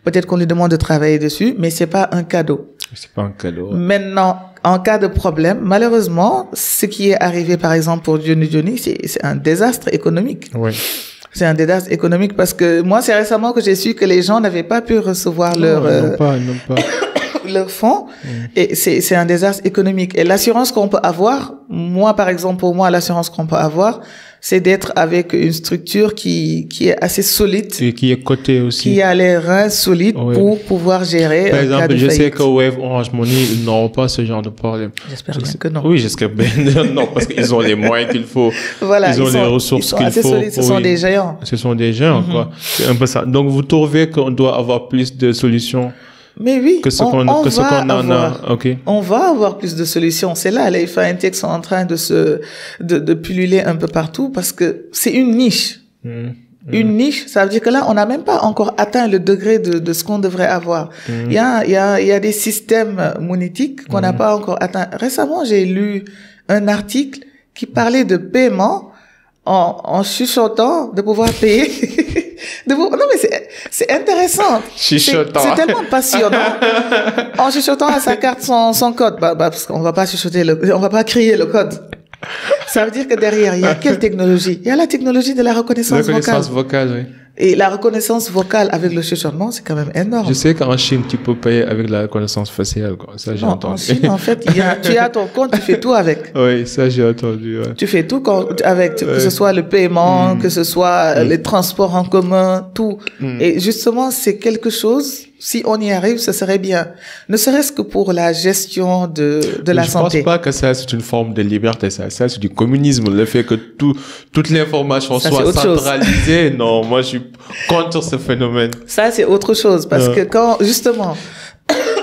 Peut-être qu'on lui demande de travailler dessus, mais c'est pas un cadeau. C'est pas un cadeau. Maintenant, en cas de problème, malheureusement, ce qui est arrivé par exemple pour Johnny Johnny, c'est un désastre économique. Oui. C'est un désastre économique parce que moi, c'est récemment que j'ai su que les gens n'avaient pas pu recevoir leur fonds. Et c'est un désastre économique. Et l'assurance qu'on peut avoir, moi, par exemple, pour moi, l'assurance qu'on peut avoir, c'est d'être avec une structure qui est assez solide. Et qui est cotée aussi. Qui a les reins solides pour pouvoir gérer. Par exemple, je sais que Wave, Orange Money, ils n'auront pas ce genre de problème. J'espère bien que non. Oui, j'espère bien. Non, parce qu'ils ont les moyens qu'il faut. Voilà. Ils ont les ressources qu'il faut. Assez solides, ce sont des géants. Ce sont des géants, quoi. C'est un peu ça. Donc, vous trouvez qu'on doit avoir plus de solutions? Mais oui, Okay. On va avoir plus de solutions. C'est là, les fintechs sont en train de pulluler un peu partout parce que c'est une niche. Une niche, ça veut dire que là, on n'a même pas encore atteint le degré de ce qu'on devrait avoir. Il y a des systèmes monétiques qu'on n'a pas encore atteint. Récemment, j'ai lu un article qui parlait de paiement en chuchotant, de pouvoir payer. Non, mais c'est intéressant. Chuchotant. C'est tellement passionnant. En chuchotant à sa carte son code. Parce qu'on va pas chuchoter on va pas crier le code. Ça veut dire que derrière, il y a quelle technologie? Il y a la technologie de la reconnaissance vocale. La reconnaissance vocale, oui. Et la reconnaissance vocale avec le chuchotement, c'est quand même énorme. Je sais qu'en Chine, tu peux payer avec la reconnaissance faciale, quoi. Ça, j'ai entendu. En Chine, en fait, tu as ton compte, tu fais tout avec. Oui, ça, j'ai entendu, ouais. Tu fais tout avec, que ce soit le paiement, que ce soit les transports en commun, tout. Et justement, c'est quelque chose, si on y arrive, ce serait bien. Ne serait-ce que pour la gestion de la santé. Je pense pas que ça, c'est une forme de liberté, ça. Ça, c'est du communisme. Le fait que toute l'information soit centralisée. Non, moi, je suis contre ce phénomène. Ça, c'est autre chose. Parce que quand, justement,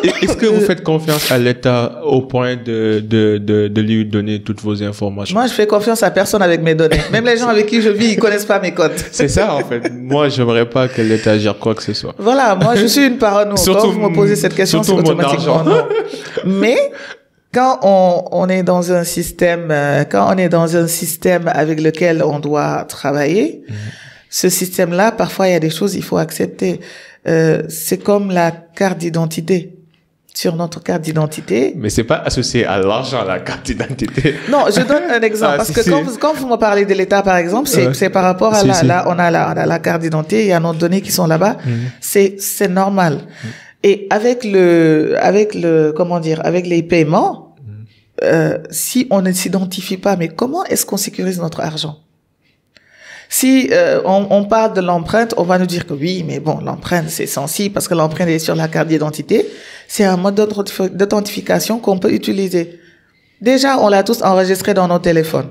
Est-ce que vous faites confiance à l'État au point de lui donner toutes vos informations? Moi, je fais confiance à personne avec mes données. Même les gens avec qui je vis, ils connaissent pas mes codes. C'est ça, en fait. Moi, j'aimerais pas que l'État gère quoi que ce soit. Voilà, moi, je suis une parano. Quand vous me posez cette question, c'est automatiquement non. Mais, quand on est dans un système, avec lequel on doit travailler, ce système-là, parfois, il y a des choses, il faut accepter. C'est comme la carte d'identité. Sur notre carte d'identité. Mais c'est pas associé à l'argent, la carte d'identité. Non, je donne un exemple. Parce que quand vous me parlez de l'État, par exemple, c'est par rapport à là, on a la carte d'identité, il y a nos données qui sont là-bas. C'est normal. Et avec les paiements, si on ne s'identifie pas, mais comment est-ce qu'on sécurise notre argent? Si on parle de l'empreinte, on va nous dire que oui, mais bon, l'empreinte, c'est sensible parce que l'empreinte est sur la carte d'identité. C'est un mode d'authentification qu'on peut utiliser. Déjà, on l'a tous enregistré dans nos téléphones.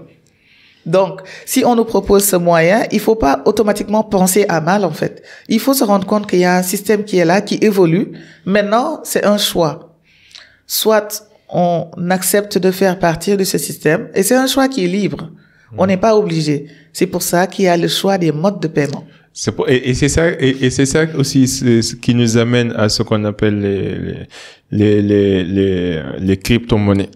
Donc, si on nous propose ce moyen, il faut pas automatiquement penser à mal, en fait. Il faut se rendre compte qu'il y a un système qui est là, qui évolue. Maintenant, c'est un choix. Soit on accepte de faire partie de ce système, et c'est un choix qui est libre. On n'est pas obligé. C'est pour ça qu'il y a le choix des modes de paiement. C'est ça aussi ce qui nous amène à ce qu'on appelle les crypto-monnaies.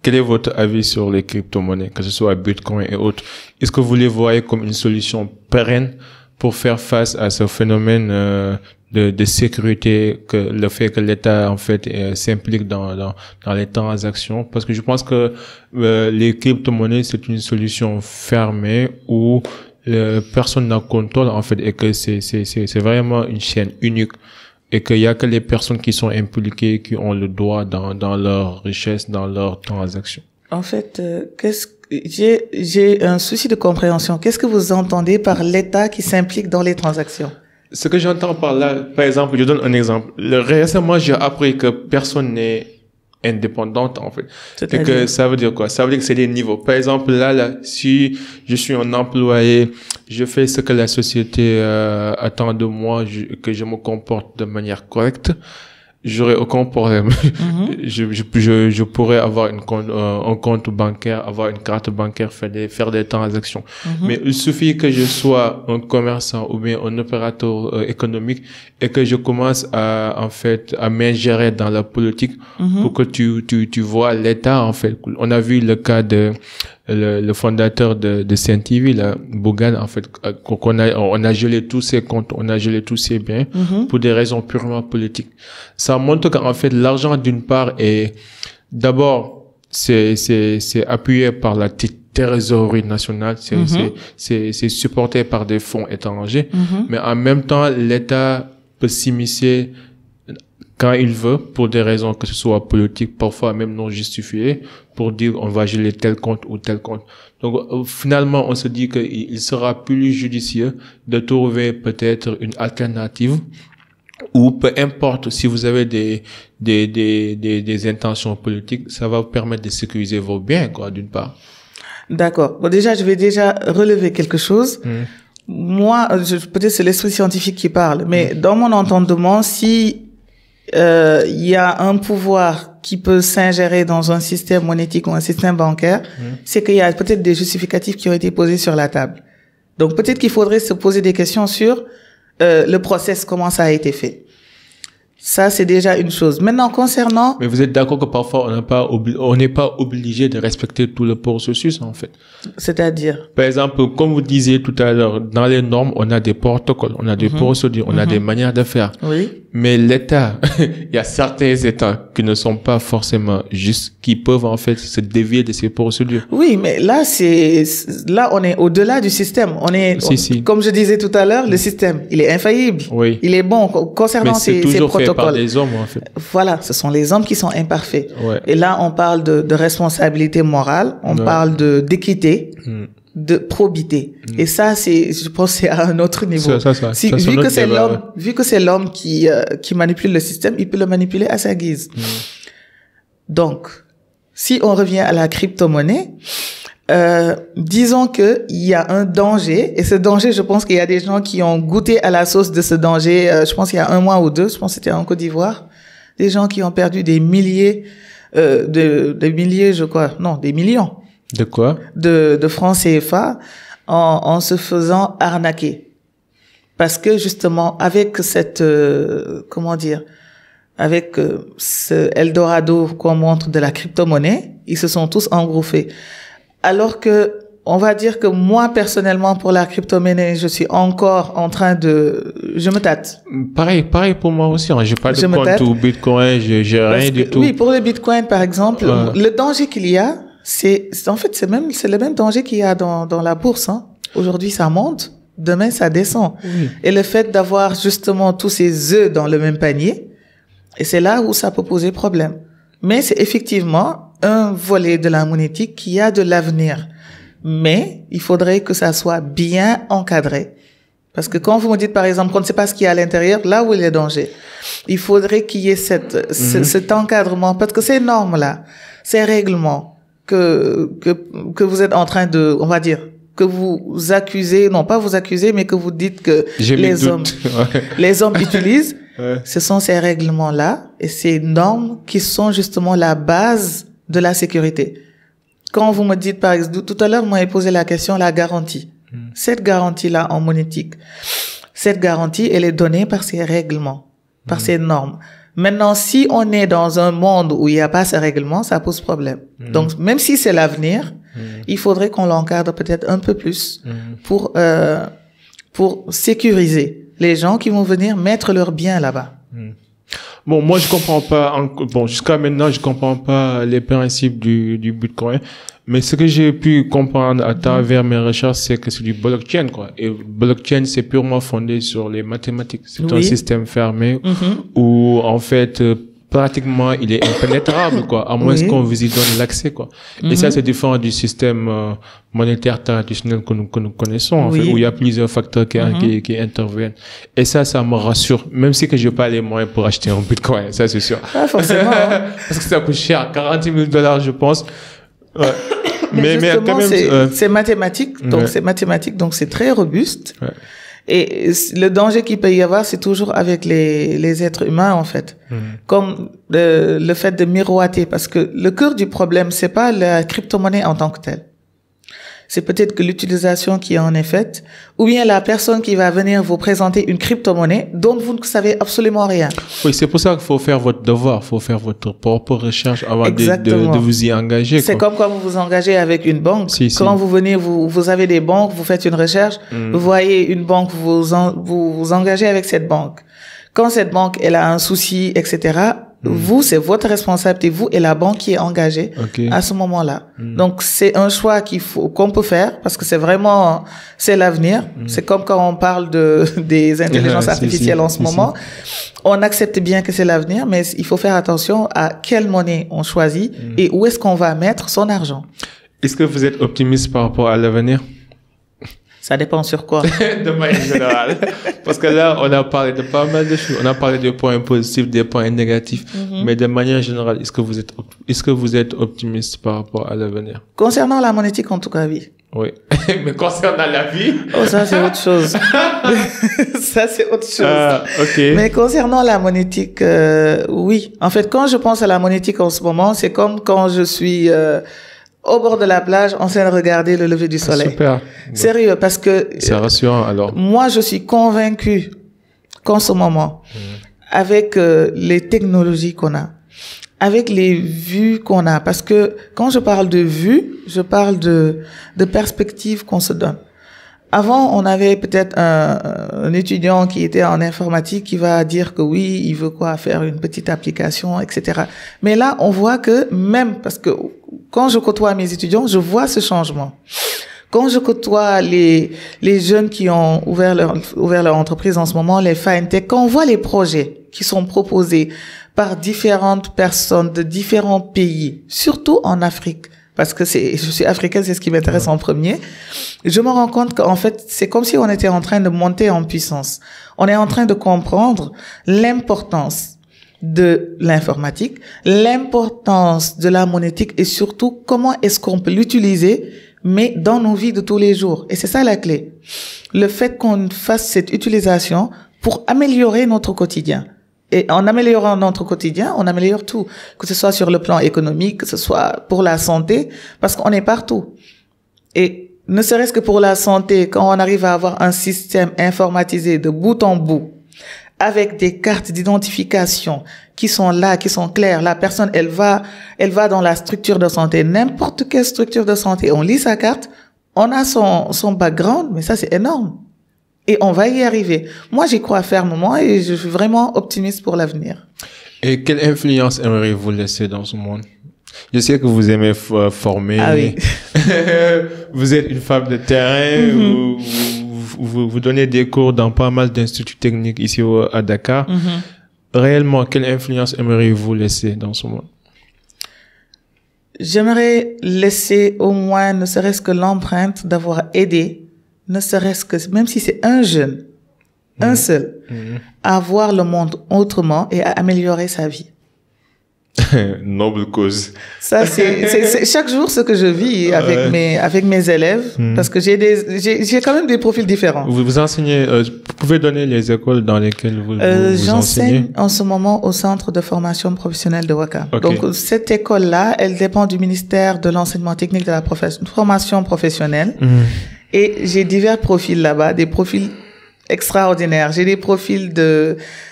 Quel est votre avis sur les crypto-monnaies, que ce soit Bitcoin et autres? Est-ce que vous les voyez comme une solution pérenne pour faire face à ce phénomène de sécurité, que le fait que l'État en fait s'implique dans les transactions? Parce que je pense que les crypto-monnaies, c'est une solution fermée où personne n'a contrôle en fait, et que c'est vraiment une chaîne unique, et qu'il y a que les personnes qui sont impliquées qui ont le droit dans leur richesse, dans leurs transactions. En fait, j'ai un souci de compréhension. Qu'est-ce que vous entendez par l'État qui s'implique dans les transactions? Ce que j'entends par là, par exemple, je donne un exemple. Récemment, j'ai appris que personne n'est indépendante, en fait. Et que ça veut dire quoi? Ça veut dire que c'est des niveaux. Par exemple, là, si je suis un employé, je fais ce que la société attend de moi, que je me comporte de manière correcte, j'aurais aucun problème. Je pourrais avoir un compte bancaire, avoir une carte bancaire, faire des transactions. Mais il suffit que je sois un commerçant ou bien un opérateur économique et que je commence à m'ingérer dans la politique pour que tu vois l'État, en fait. On a vu le cas de le fondateur de Saint-TV, là, Bougane, en fait, on a gelé tous ses comptes, on a gelé tous ses biens pour des raisons purement politiques. Ça montre qu'en fait, l'argent, d'une part, est, d'abord, c'est appuyé par la trésorerie nationale, c'est supporté par des fonds étrangers, mais en même temps, l'État peut s'immiscer quand il veut, pour des raisons que ce soit politiques, parfois même non justifiées, pour dire on va geler tel compte ou tel compte. Donc finalement, on se dit qu'il sera plus judicieux de trouver peut-être une alternative, ou peu importe si vous avez des intentions politiques, ça va vous permettre de sécuriser vos biens, quoi, d'une part. D'accord. Bon, déjà, je vais relever quelque chose. Moi, peut-être c'est l'esprit scientifique qui parle, mais dans mon entendement, si il y a un pouvoir qui peut s'ingérer dans un système monétique ou un système bancaire, c'est qu'il y a peut-être des justificatifs qui ont été posés sur la table. Donc peut-être qu'il faudrait se poser des questions sur le process, comment ça a été fait. Ça, c'est déjà une chose. Maintenant, concernant... Mais vous êtes d'accord que parfois, on n'est pas obligé de respecter tout le processus, en fait. C'est-à-dire? Par exemple, comme vous disiez tout à l'heure, dans les normes, on a des protocoles, on a des procédures, on a des manières de faire. Oui. Mais l'État, il y a certains États qui ne sont pas forcément justes, qui peuvent, en fait, se dévier de ces procédures. Oui, mais là, on est au-delà du système. Comme je disais tout à l'heure, le système, il est infaillible. Oui. Il est bon concernant ces protocoles. Par les hommes, en fait. Voilà, ce sont les hommes qui sont imparfaits. Ouais. Et là, on parle de responsabilité morale, on parle d'équité, de probité. Et ça, je pense, c'est à un autre niveau. Vu que c'est l'homme qui manipule le système, il peut le manipuler à sa guise. Donc, si on revient à la crypto-monnaie, disons que il y a un danger, et ce danger, je pense qu'il y a des gens qui ont goûté à la sauce de ce danger, je pense il y a 1 mois ou 2, je pense que c'était en Côte d'Ivoire, des gens qui ont perdu des milliers, des milliers, je crois, non, des millions. De quoi? De francs CFA en se faisant arnaquer. Parce que justement, avec cette, comment dire, avec ce Eldorado qu'on montre de la crypto-monnaie, ils se sont tous engouffrés. Alors que, on va dire que moi, personnellement, pour la crypto-monnaie, je suis encore en train je me tâte. Pareil pour moi aussi. Hein. J'ai pas de compte ou Bitcoin, j'ai rien du tout. Oui, pour le Bitcoin, par exemple, le danger qu'il y a, c'est le même danger qu'il y a dans la bourse, hein. Aujourd'hui, ça monte. Demain, ça descend. Oui. Et le fait d'avoir justement tous ces œufs dans le même panier, et c'est là où ça peut poser problème. Mais c'est effectivement un volet de la monétique qui a de l'avenir. Mais il faudrait que ça soit bien encadré. Parce que quand vous me dites, par exemple, qu'on ne sait pas ce qu'il y a à l'intérieur, là où il y a danger, il faudrait qu'il y ait cet encadrement. Parce que ces normes-là, ces règlements que vous êtes en train de, on va dire, que vous accusez, non pas vous accusez, mais que vous dites que les hommes utilisent, ce sont ces règlements-là et ces normes qui sont justement la base de la sécurité. Quand vous me dites, par exemple, tout à l'heure, vous m'avez posé la question, la garantie. Cette garantie-là en monétique, cette garantie, elle est donnée par ces règlements, par ces normes. Maintenant, si on est dans un monde où il n'y a pas ces règlements, ça pose problème. Donc, même si c'est l'avenir, il faudrait qu'on l'encadre peut-être un peu plus pour sécuriser les gens qui vont venir mettre leurs biens là-bas. Bon, moi, je comprends pas, jusqu'à maintenant, je comprends pas les principes du Bitcoin. Mais ce que j'ai pu comprendre à travers mes recherches, c'est que c'est du blockchain, quoi. Et blockchain, c'est purement fondé sur les mathématiques. C'est un système fermé où, en fait, pratiquement, il est impénétrable, quoi, à moins qu'on vous y donne l'accès, quoi. Et ça, c'est différent du système monétaire traditionnel que nous connaissons, en fait, où il y a plusieurs facteurs qui interviennent. Et ça me rassure, même si que j'ai pas les moyens pour acheter un Bitcoin, ça, c'est sûr. Pas forcément. Parce que ça coûte cher, $40 000, je pense. Ouais. Mais quand même, c'est mathématique, donc c'est mathématique, donc c'est très robuste. Ouais. Et le danger qu'il peut y avoir, c'est toujours avec les êtres humains, en fait. Comme le fait de miroiter, parce que le cœur du problème, c'est pas la crypto-monnaie en tant que telle. C'est peut-être que l'utilisation qui en est faite, ou bien la personne qui va venir vous présenter une crypto-monnaie dont vous ne savez absolument rien. Oui, c'est pour ça qu'il faut faire votre devoir, il faut faire votre propre recherche avant de vous y engager. C'est comme quand vous vous engagez avec une banque. Quand vous venez, vous avez des banques, vous faites une recherche, vous voyez une banque, vous vous engagez avec cette banque. Quand cette banque, elle a un souci, etc., vous, c'est votre responsabilité, vous et la banque qui est engagée à ce moment-là. Donc, c'est un choix qu'on peut faire parce que c'est l'avenir. C'est comme quand on parle des intelligences artificielles en ce moment. On accepte bien que c'est l'avenir, mais il faut faire attention à quelle monnaie on choisit et où est-ce qu'on va mettre son argent. Est-ce que vous êtes optimiste par rapport à l'avenir? Ça dépend sur quoi. De manière générale. Parce que là, on a parlé de pas mal de choses. On a parlé des points positifs, des points négatifs. Mais de manière générale, est-ce que vous êtes optimiste par rapport à l'avenir? Concernant la monétique, en tout cas, oui. Oui. Mais concernant la vie? Oh, ça, c'est autre chose. Ça, c'est autre chose. OK. Mais concernant la monétique, oui. En fait, quand je pense à la monétique en ce moment, c'est comme quand je suis, au bord de la plage, en train de regarder le lever du soleil. Super. Sérieux, parce que... C'est rassurant, alors. Moi, je suis convaincu qu'en ce moment, avec les technologies qu'on a, avec les vues qu'on a, parce que quand je parle de vues, je parle de perspectives qu'on se donne. Avant, on avait peut-être un étudiant qui était en informatique qui va dire que oui, il veut faire une petite application, etc. Mais là, on voit que même, parce que quand je côtoie mes étudiants, je vois ce changement. Quand je côtoie les jeunes qui ont ouvert leur entreprise en ce moment, les fintech, quand on voit les projets qui sont proposés par différentes personnes de différents pays, surtout en Afrique, parce que je suis africaine, c'est ce qui m'intéresse en premier. Je me rends compte qu'en fait, c'est comme si on était en train de monter en puissance. On est en train de comprendre l'importance de l'informatique, l'importance de la monétique et surtout comment est-ce qu'on peut l'utiliser, mais dans nos vies de tous les jours. Et c'est ça la clé. Le fait qu'on fasse cette utilisation pour améliorer notre quotidien. Et en améliorant notre quotidien, on améliore tout. Que ce soit sur le plan économique, que ce soit pour la santé, parce qu'on est partout. Et ne serait-ce que pour la santé, quand on arrive à avoir un système informatisé de bout en bout, avec des cartes d'identification qui sont là, qui sont claires, la personne, elle va dans la structure de santé, n'importe quelle structure de santé, on lit sa carte, on a son background, mais ça c'est énorme. Et on va y arriver. Moi, j'y crois fermement et je suis vraiment optimiste pour l'avenir. Et quelle influence aimeriez-vous laisser dans ce monde? Je sais que vous aimez former. Ah oui. Vous êtes une femme de terrain. Vous donnez des cours dans pas mal d'instituts techniques ici à Dakar. Réellement, quelle influence aimeriez-vous laisser dans ce monde? J'aimerais laisser au moins, ne serait-ce que l'empreinte d'avoir aidé, ne serait-ce que, même si c'est un jeune, un seul, à voir le monde autrement et à améliorer sa vie. Noble cause. Ça, c'est chaque jour ce que je vis avec mes élèves, parce que j'ai quand même des profils différents. Vous enseignez, vous pouvez donner les écoles dans lesquelles vous enseignez? J'enseigne en ce moment au Centre de formation professionnelle de Ouakam. Okay. Donc, cette école-là, elle dépend du ministère de l'enseignement technique de la formation professionnelle. Et j'ai divers profils là-bas, des profils extraordinaires. J'ai des profils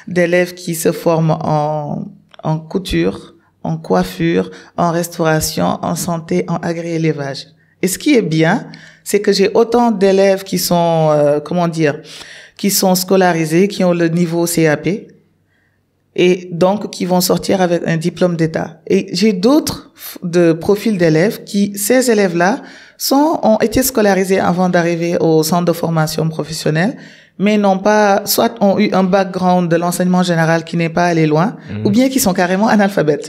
d'élèves qui se forment en couture, en coiffure, en restauration, en santé, en agri-élevage. Et ce qui est bien, c'est que j'ai autant d'élèves qui sont, qui sont scolarisés, qui ont le niveau CAP, et donc qui vont sortir avec un diplôme d'État. Et j'ai d'autres profils d'élèves ces élèves-là ont été scolarisés avant d'arriver au centre de formation professionnelle, mais soit ont eu un background de l'enseignement général qui n'est pas allé loin, ou bien qui sont carrément analphabètes.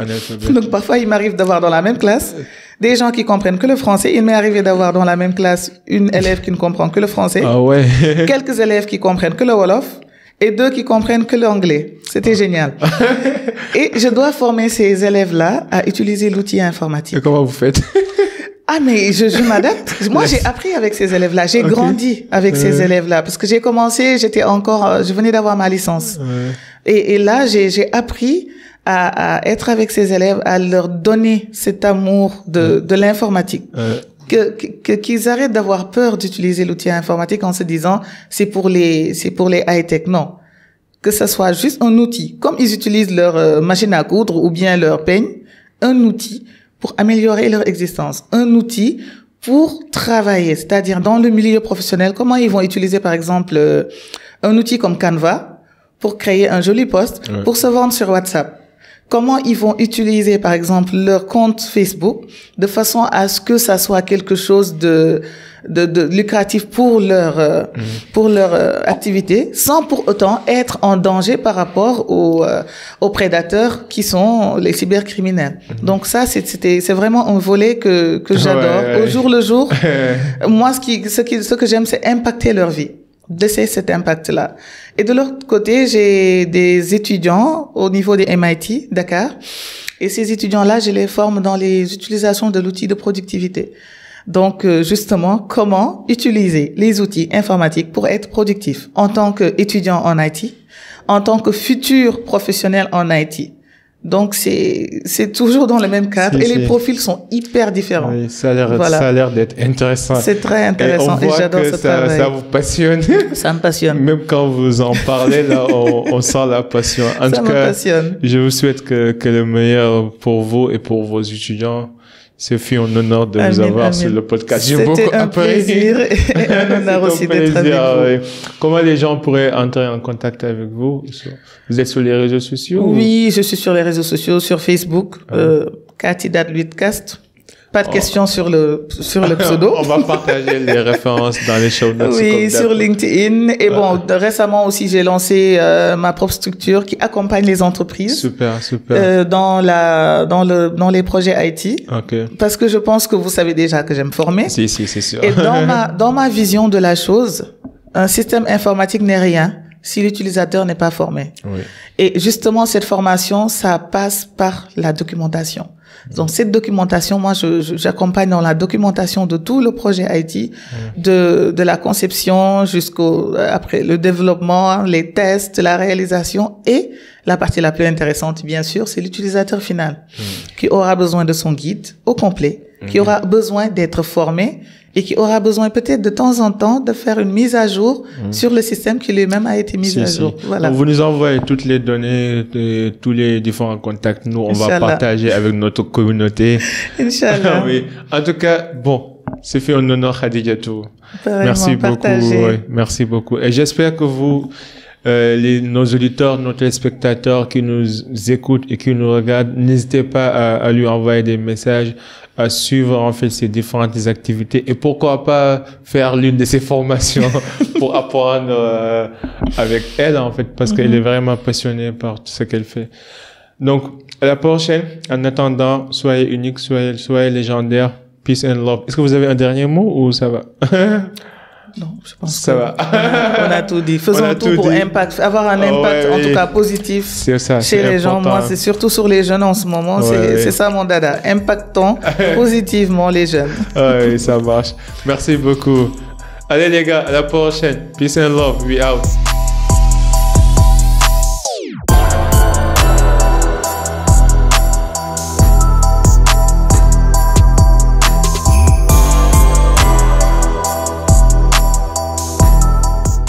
Donc parfois, il m'arrive d'avoir dans la même classe des gens qui comprennent que le français. Il m'est arrivé d'avoir dans la même classe une élève qui ne comprend que le français, quelques élèves qui comprennent que le Wolof, et 2 qui comprennent que l'anglais. C'était génial. Et je dois former ces élèves-là à utiliser l'outil informatique. Et comment vous faites? Ah, mais je m'adapte. Moi, j'ai appris avec ces élèves-là. J'ai grandi avec ces élèves-là. Parce que j'ai commencé, je venais d'avoir ma liche. Et là, j'ai appris à être avec ces élèves, à leur donner cet amour de l'informatique. Qu'ils arrêtent d'avoir peur d'utiliser l'outil informatique en se disant, c'est pour les high-tech. Non. Que ça soit juste un outil. Comme ils utilisent leur machine à coudre ou bien leur peigne, un outil pour améliorer leur existence. Un outil pour travailler, c'est-à-dire dans le milieu professionnel, comment ils vont utiliser par exemple un outil comme Canva pour créer un joli post, pour se vendre sur WhatsApp. Comment ils vont utiliser par exemple leur compte Facebook de façon à ce que ça soit quelque chose de lucratif pour leur activité, sans pour autant être en danger par rapport aux prédateurs qui sont les cybercriminels. Donc ça, c'est vraiment un volet que j'adore. Au jour le jour, moi, ce que j'aime, c'est impacter leur vie. D'essayer cet impact-là. Et de l'autre côté, j'ai des étudiants au niveau des MIT, Dakar. Et ces étudiants-là, je les forme dans les utilisations de l'outil de productivité. Donc, justement, comment utiliser les outils informatiques pour être productif en tant qu'étudiant en IT, en tant que futur professionnel en IT. Donc, c'est toujours dans le même cadre et les profils sont hyper différents. Oui, ça a l'air d'être intéressant. C'est très intéressant et j'adore ce travail. Ça vous passionne. Ça me passionne. Même quand vous en parlez, là, on sent la passion. En tout cas, je vous souhaite que le meilleur pour vous et pour vos étudiants. Ce fut un honneur de vous avoir sur le podcast. J'ai beaucoup appris. C'était un plaisir et un honneur aussi d'être avec vous. Comment les gens pourraient entrer en contact avec vous? Vous êtes sur les réseaux sociaux? Oui, je suis sur les réseaux sociaux, sur Facebook, Cathy.Luitcast. Pas de questions sur le pseudo. On va partager les références dans les show notes. Oui, sur LinkedIn. Et bon, récemment aussi, j'ai lancé ma propre structure qui accompagne les entreprises. Super. Dans les projets IT. Okay. Parce que je pense que vous savez déjà que j'aime former. Si, c'est sûr. Et dans ma vision de la chose, un système informatique n'est rien si l'utilisateur n'est pas formé. Oui. Et justement, cette formation, ça passe par la documentation. Donc, cette documentation, moi, j'accompagne dans la documentation de tout le projet IT, de la conception jusqu'au, après le développement, les tests, la réalisation et la partie la plus intéressante, bien sûr, c'est l'utilisateur final qui aura besoin de son guide au complet, qui aura besoin d'être formé et qui aura besoin peut-être de temps en temps de faire une mise à jour sur le système qui lui-même a été mis à jour. Voilà. Donc, vous nous envoyez toutes les données de tous les différents contacts. Nous, on va partager avec notre communauté. Inch'Allah. Oui. En tout cas, bon, c'est fait en honneur Khadijatou. Merci beaucoup. Oui, merci beaucoup. Et j'espère que vous, nos auditeurs, nos téléspectateurs qui nous écoutent et qui nous regardent, n'hésitez pas à lui envoyer des messages, à suivre en fait ces différentes activités et pourquoi pas faire l'une de ces formations pour apprendre avec elle en fait parce qu'elle est vraiment passionnée par tout ce qu'elle fait. Donc à la prochaine. En attendant, soyez unique, soyez légendaire. Peace and love. Est-ce que vous avez un dernier mot ou ça va? Non, je pense ça va. On a tout dit. Faisons tout pour avoir un impact, en tout cas positif chez les gens. Moi, c'est surtout sur les jeunes en ce moment. C'est ça mon dada. Impactons positivement les jeunes. Oui, ça marche. Merci beaucoup. Allez les gars, à la prochaine. Peace and love. We out.